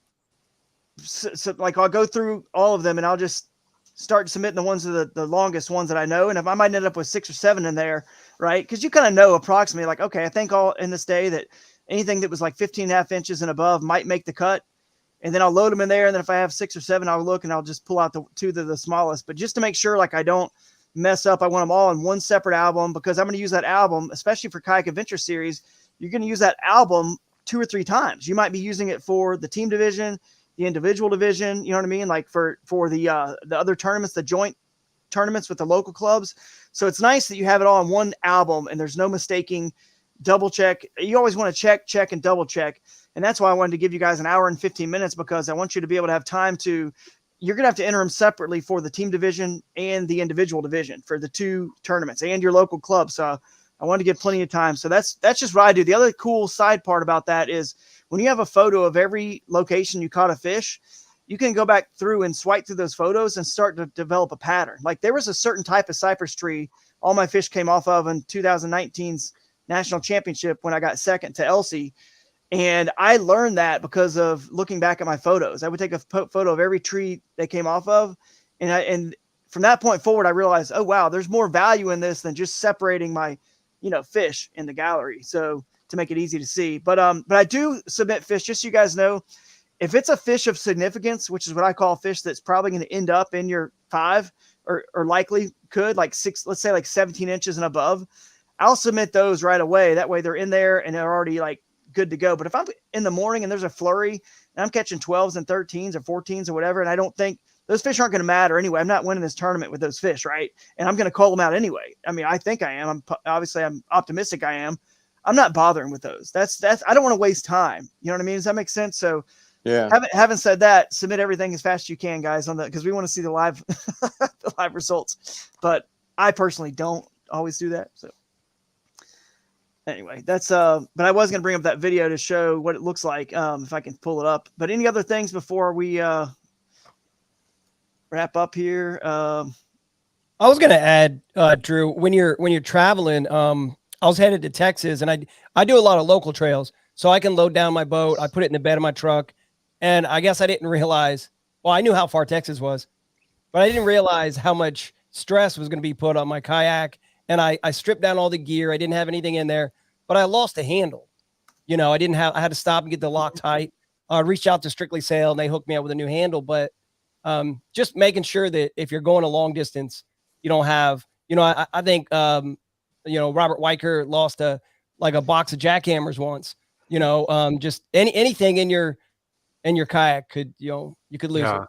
I'll go through all of them, and I'll just start submitting the ones of the longest ones that I know, and if I might end up with 6 or 7 in there, right? Because you kind of know approximately, like, okay, I think all in this day that anything that was like 15.5 inches and above might make the cut. And then I'll load them in there. And then if I have 6 or 7, I'll look and I'll just pull out the 2 that are the smallest. But just to make sure, I don't mess up, I want them all in one separate album because I'm going to use that album, especially for Kayak Adventure Series. You're going to use that album 2 or 3 times. You might be using it for the team division, the individual division. You know what I mean? Like for the other tournaments, the joint tournaments with the local clubs. So it's nice that you have it all in one album and there's no mistaking. Double check. You always want to check, and double check. And that's why I wanted to give you guys an hour and 15 minutes because I want you to be able to have time you're going to have to enter them separately for the team division and the individual division for the 2 tournaments and your local club. So I wanted to give plenty of time. So that's just what I do. The other cool side part about that is when you have a photo of every location you caught a fish, you can go back through and swipe through those photos and start to develop a pattern. Like there was a certain type of cypress tree all my fish came off of in 2019's national championship when I got second to Elsie. And I learned that because of looking back at my photos. I would take a photo of every tree they came off of. And from that point forward, I realized, oh, wow, there's more value in this than just separating my, fish in the gallery. So to make it easy to see, but I do submit fish, just so you guys know, if it's a fish of significance, which is what I call a fish that's probably going to end up in your 5 or likely could, like 6, let's say like 17 inches and above, I'll submit those right away. That way they're in there and they're already like good to go. But if I'm in the morning and there's a flurry and I'm catching 12s and 13s or 14s or whatever, and I don't think those fish aren't going to matter anyway, I'm not winning this tournament with those fish, right? And I'm going to call them out anyway. I mean, I think I am. I'm optimistic I am. I'm not bothering with those. That's I don't want to waste time. You know what I mean? Does that make sense? So yeah. Having said that, submit everything as fast as you can, guys, on because we want to see the live the live results. But I personally don't always do that. So anyway, that's but I was going to bring up that video to show what it looks like if I can pull it up. But any other things before we wrap up here? I was going to add, Drew, when you're traveling, I was headed to Texas, and I do a lot of local trails, so I can load down my boat. I put it in the bed of my truck, and I guess I didn't realize. Well, I knew how far Texas was, but I didn't realize how much stress was going to be put on my kayak. And I stripped down all the gear. I didn't have anything in there, but I lost a handle. I had to stop and get the lock tight. I reached out to Strictly Sail, and they hooked me up with a new handle. But just making sure that if you're going a long distance, you don't have. I think. Robert Weicker lost a box of jackhammers once, just anything in your kayak could, you could lose it.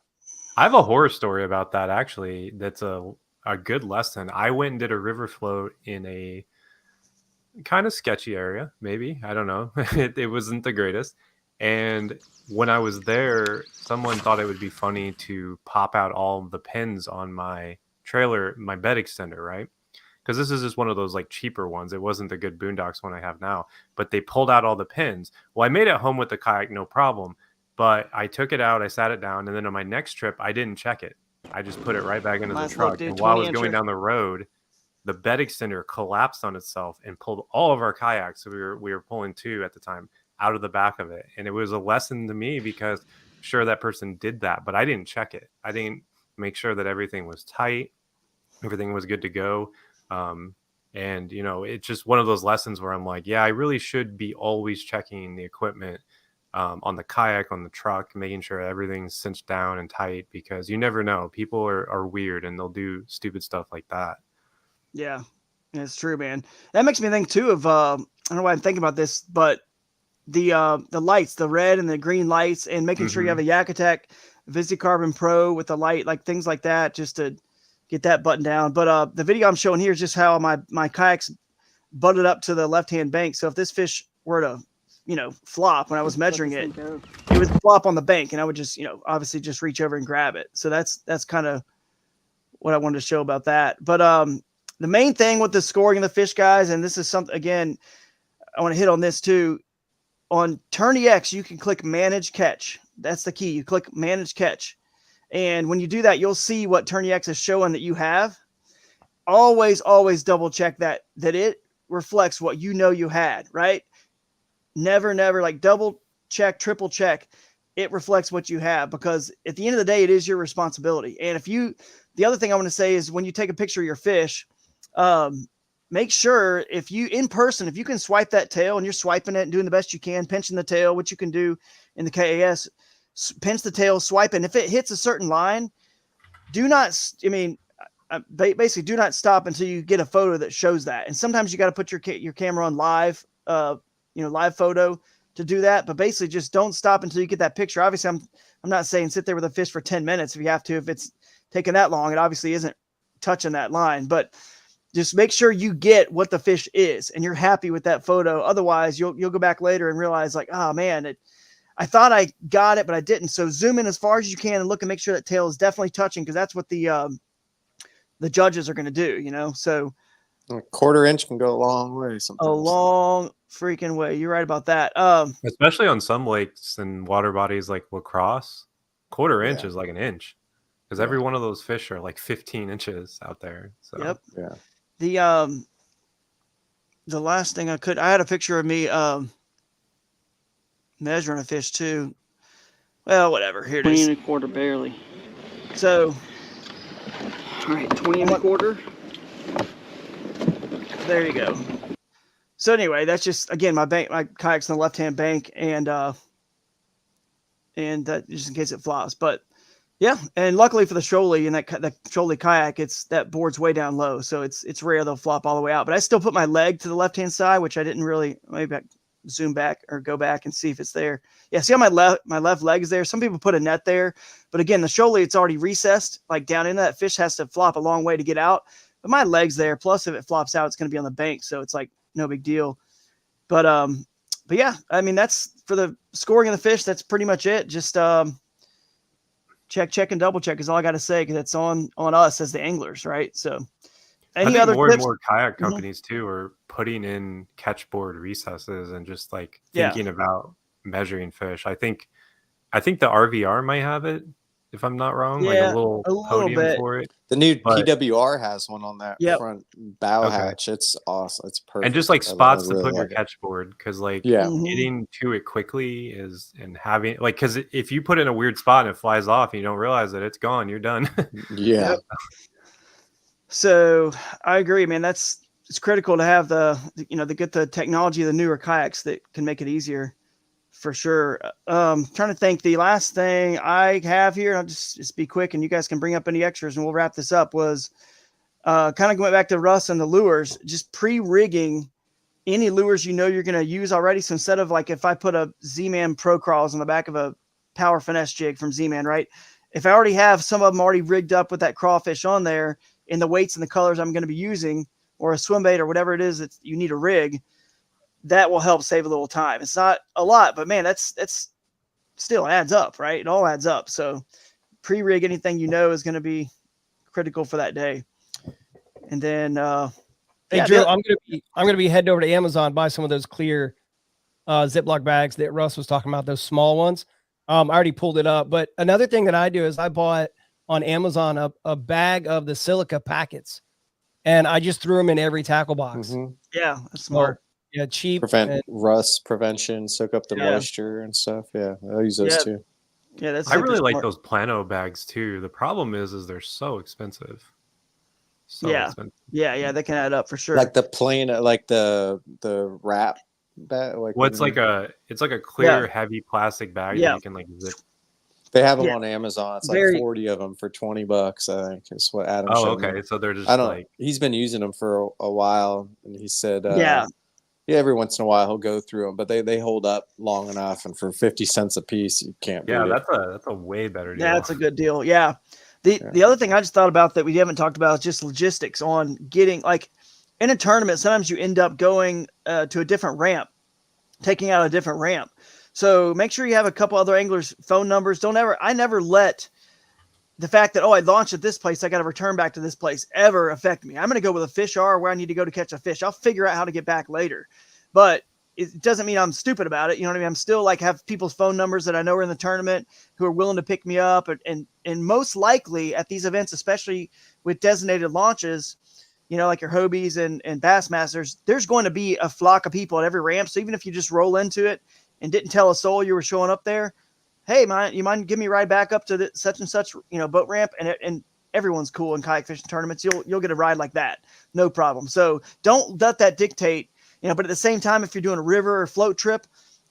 I have a horror story about that. Actually, that's a good lesson. I went and did a river float in a kind of sketchy area. Maybe, I don't know. It wasn't the greatest. And when I was there, someone thought it would be funny to pop out all of the pins on my trailer, my bed extender, right? Because this is just one of those like cheaper ones. It wasn't the good Boondocks one I have now, but they pulled out all the pins. Well, I made it home with the kayak, no problem, but I took it out, I sat it down, and then on my next trip, I didn't check it. I just put it right back into the truck. And while I was going down the road, the bed extender collapsed on itself and pulled all of our kayaks. So we were pulling 2 at the time out of the back of it. And it was a lesson to me because sure, that person did that, but I didn't check it. I didn't make sure that everything was tight. Everything was good to go. And it's just one of those lessons where I'm like, yeah, I really should be always checking the equipment, on the kayak, on the truck, making sure everything's cinched down and tight, because you never know. People are weird and they'll do stupid stuff like that. Yeah, it's true, man. That makes me think too of, I don't know why I'm thinking about this, but the lights, the red and the green lights, and making sure you have a Yak Attack VisiCarbon Pro with the light, like things like that, just to get that button down. But the video I'm showing here is just how my kayak's butted up to the left-hand bank. So if this fish were to, flop when I was measuring it, it would flop on the bank, and I would just, obviously just reach over and grab it. So that's kind of what I wanted to show about that. But the main thing with the scoring of the fish, guys, and this is something, again, I want to hit on this too. On TourneyX, you can click Manage Catch. That's the key. You click Manage Catch. And when you do that, you'll see what TourneyX is showing that you have. Always double check that it reflects what you had, right? Never like double check, triple check. It reflects what you have, because at the end of the day, it is your responsibility. And the other thing I want to say is when you take a picture of your fish, make sure if you can swipe that tail and you're swiping it and doing the best you can, pinching the tail, which you can do in the KAS, pinch the tail, swipe, and if it hits a certain line, basically do not stop until you get a photo that shows that. And sometimes you got to put your camera on live, live photo to do that. But basically, just don't stop until you get that picture. Obviously, I'm not saying sit there with a fish for 10 minutes if you have to. If it's taking that long, it obviously isn't touching that line. But just make sure you get what the fish is and you're happy with that photo. Otherwise, you'll go back later and realize like, oh man, I thought I got it, but I didn't. So zoom in as far as you can and look and make sure that tail is definitely touching, because that's what the judges are going to do, So A quarter inch can go a long way A sometimes. long freaking way. You're right about that. Especially on some lakes and water bodies like La Crosse, quarter inch Yeah. is like an inch. Because Yeah. every one of those fish are like 15 inches out there. So Yep. Yeah. The last thing I had a picture of me measuring a fish too. Well, whatever. Here it 20 is. and a quarter, barely. So, All right, 20 and a quarter. there you go. So anyway, that's just, again, my kayak's on the left-hand bank, and just in case it flops. But yeah, and luckily for the Shoaly and that Shoaly kayak, that board's way down low, so it's rare they'll flop all the way out. But I still put my leg to the left-hand side, which I didn't really. Maybe I zoom back or go back and see if it's there. Yeah, see how my left leg is there? Some people put a net there, but again, the Shoaly, it's already recessed, like down into that fish has to flop a long way to get out. But my leg's there. Plus, if it flops out, it's going to be on the bank, so it's like no big deal. But yeah, I mean, that's for the scoring of the fish. That's pretty much it. Just check and double check is all I got to say, because it's on us as the anglers, right? So I any think other more tips? and more kayak companies too are putting in catchboard recesses and just like thinking about measuring fish. I think the RVR might have it, if I'm not wrong, like a little podium bit. for it. The new But- PWR has one on that front bow Okay. hatch. It's awesome. It's perfect. And just like I spots to really put your like it. catchboard, because like Yeah. getting to it quickly and having like, because if you put it in a weird spot and it flies off and you don't realize it, it's gone. You're done. Yeah. Yep. So I agree, man. It's critical to have to get the technology of the newer kayaks that can make it easier, for sure. Trying to think, the last thing I have here, I'll just be quick, and you guys can bring up any extras, and we'll wrap this up. Was kind of going back to Russ and the lures, just pre-rigging any lures you're going to use already. So instead of like if I put a Z-Man Pro Crawls on the back of a Power Finesse jig from Z-Man, right? If I already have some of them already rigged up with that crawfish on there in the weights and the colors I'm going to be using, or a swim bait or whatever it is that you need a rig, that will help save a little time. It's not a lot, but man, that's still adds up, right? It all adds up. So pre-rig anything is going to be critical for that day. And then Hey, Drew, I'm gonna be heading over to Amazon, buy some of those clear Ziploc bags that Russ was talking about, those small ones. I already pulled it up, but another thing that I do is I bought on Amazon a bag of the silica packets, and I just threw them in every tackle box. Mhm. Yeah, that's smart. Yeah, cheap. Prevent rust prevention, soak up the moisture and stuff. Yeah, I'll use those too. Yeah, that's. I really super like smart. those Plano bags too. The problem is they're so expensive. So expensive. Yeah, they can add up for sure. Like the plain, like the wrap bag. Like Well, it's like a clear, heavy plastic bag that you can like zip. they have them on Amazon. It's like Very- 40 of them for $20. I think is what Adam. Oh, showed me. okay. So they're just I don't. like, He's been using them for a while, and he said, Yeah. yeah, every once in a while he'll go through them, but they hold up long enough, and for 50 cents a piece, you can't. yeah, beat it. that's a way better deal. Yeah, that's a good deal. Yeah. The other thing I just thought about that we haven't talked about is just logistics on getting, like, in a tournament, sometimes you end up going to a different ramp, taking out a different ramp. So make sure you have a couple other anglers' phone numbers. I never let the fact that, I launched at this place, I got to return back to this place, ever affect me. I'm going to go with a fish R where I need to go to catch a fish. I'll figure out how to get back later. But it doesn't mean I'm stupid about it. You know what I mean? I'm still like have people's phone numbers that I know are in the tournament who are willing to pick me up. And most likely at these events, especially with designated launches, like your Hobies and Bassmasters, there's going to be a flock of people at every ramp. So even if you just roll into it and didn't tell a soul you were showing up there, hey, you mind give me a ride back up to the such and such, boat ramp? And everyone's cool in kayak fishing tournaments. You'll get a ride like that. No problem. So don't let that dictate, but at the same time, if you're doing a river or float trip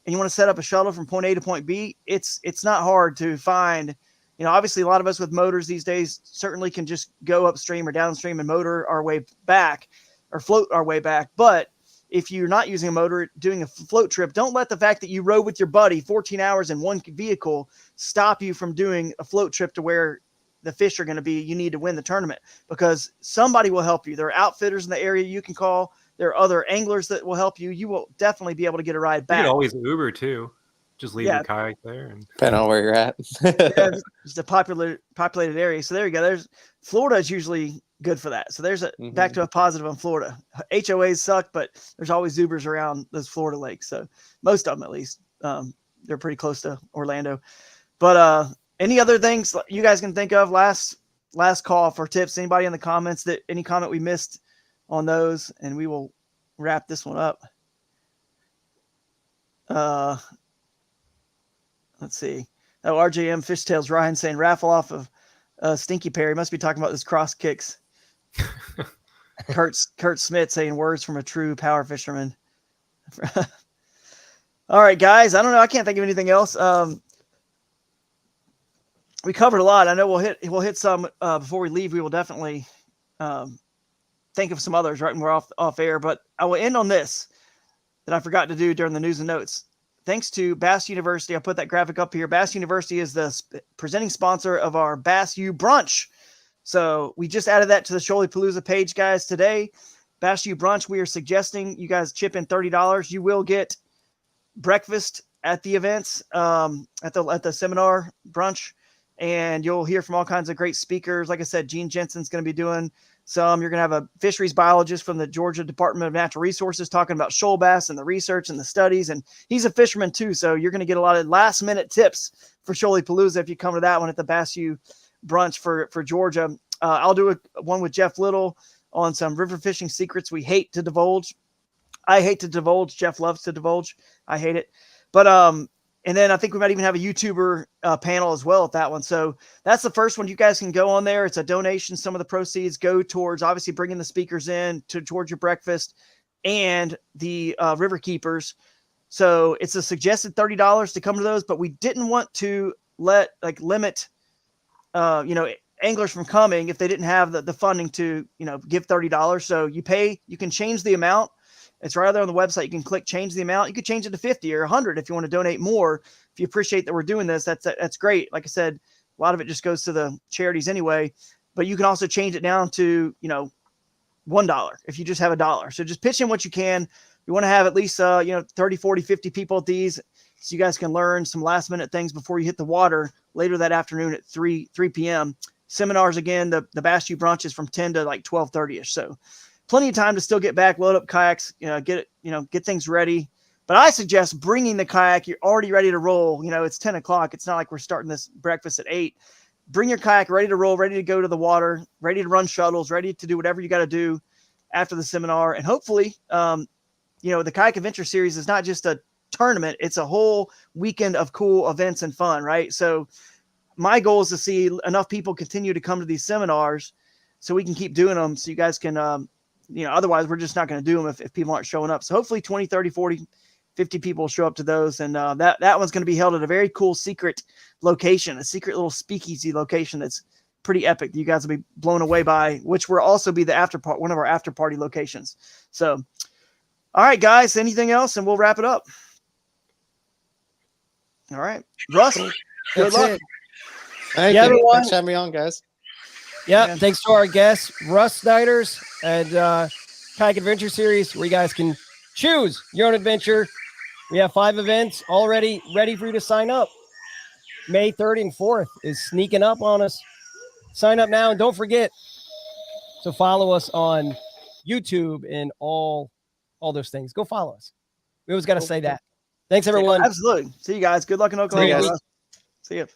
and you want to set up a shuttle from point A to point B, it's not hard to find. Obviously a lot of us with motors these days certainly can just go upstream or downstream and motor our way back or float our way back. But if you're not using a motor, doing a float trip, don't let the fact that you rode with your buddy 14 hours in one vehicle stop you from doing a float trip to where the fish are going to be. You need to win the tournament, because somebody will help you. There are outfitters in the area you can call. There are other anglers that will help you. You will definitely be able to get a ride you back. could always Uber too. Just leave your kayak there. And Depending on where you're at. It's a populated area. So there you go. Florida is usually good for that. So there's back to a positive on Florida. HOAs suck, but there's always Ubers around those Florida lakes. So most of them, at least, they're pretty close to Orlando. But any other things you guys can think of? Last call for tips. Anybody in the comments that any comment we missed on those, and we will wrap this one up. Let's see. Oh, RJM Fishtails Ryan saying raffle off of Stinky Perry. Must be talking about this cross kicks. Kurt Smith saying words from a true power fisherman. All right, guys. I don't know. I can't think of anything else. We covered a lot. I know we'll hit some before we leave. We will definitely think of some others right when we're off air. But I will end on this that I forgot to do during the news and notes. Thanks to Bass University, I put that graphic up here. Bass University is the presenting sponsor of our Bass U brunch. So we just added that to the Shoaly-Palooza page, guys. Today, Bass U brunch, we are suggesting you guys chip in $30. You will get breakfast at the events, at the seminar brunch, and you'll hear from all kinds of great speakers. Like I said, Gene Jensen's going to be doing some. You're going to have a fisheries biologist from the Georgia Department of Natural Resources talking about shoal bass and the research and the studies. And he's a fisherman too. So you're going to get a lot of last minute tips for Shoaly-Palooza if you come to that one at the Bass U brunch for Georgia. I'll do one with Jeff Little on some river fishing secrets we hate to divulge. I hate to divulge. Jeff loves to divulge. I hate it. But, and then I think we might even have a YouTuber panel as well at that one. So that's the first one. You guys can go on there. It's a donation. Some of the proceeds go towards obviously bringing the speakers in to Georgia Breakfast and the River Keepers. So it's a suggested $30 to come to those, but we didn't want to limit, anglers from coming if they didn't have the funding to, give $30. So you can change the amount. It's right there on the website. You can click change the amount. You could change it to 50 or 100 if you want to donate more. If you appreciate that we're doing this, that's great. Like I said, a lot of it just goes to the charities anyway, but you can also change it down to, $1 if you just have $1. So just pitch in what you can. We want to have at least, 30, 40, 50 people at these so you guys can learn some last minute things before you hit the water later that afternoon at 3 p.m. Seminars again, the Bass U brunch is from 10 to like 12:30ish. So plenty of time to still get back, load up kayaks, get things ready. But I suggest bringing the kayak. You're already ready to roll. It's 10 o'clock. It's not like we're starting this breakfast at 8. Bring your kayak ready to roll, ready to go to the water, ready to run shuttles, ready to do whatever you got to do after the seminar. And hopefully, the Kayak Adventure Series is not just a tournament. It's a whole weekend of cool events and fun, right? So my goal is to see enough people continue to come to these seminars so we can keep doing them so you guys can otherwise we're just not going to do them if people aren't showing up. So hopefully 20, 30, 40, 50 people will show up to those. And that one's going to be held at a very cool secret location, a secret little speakeasy location that's pretty epic that you guys will be blown away by, which will also be one of our after party locations. So, all right, guys, anything else? And we'll wrap it up. All right. Russ, good luck. Thank you. Everyone. Thanks for having me on, guys. Yeah, thanks to our guests, Russ Snyders and Kayak Adventure Series, where you guys can choose your own adventure. We have 5 events already ready for you to sign up. May 3rd and 4th is sneaking up on us. Sign up now, and don't forget to follow us on YouTube and all those things. Go follow us. We always got to say that. Thanks, everyone. Absolutely. See you guys. Good luck in Oklahoma. See you guys. See you.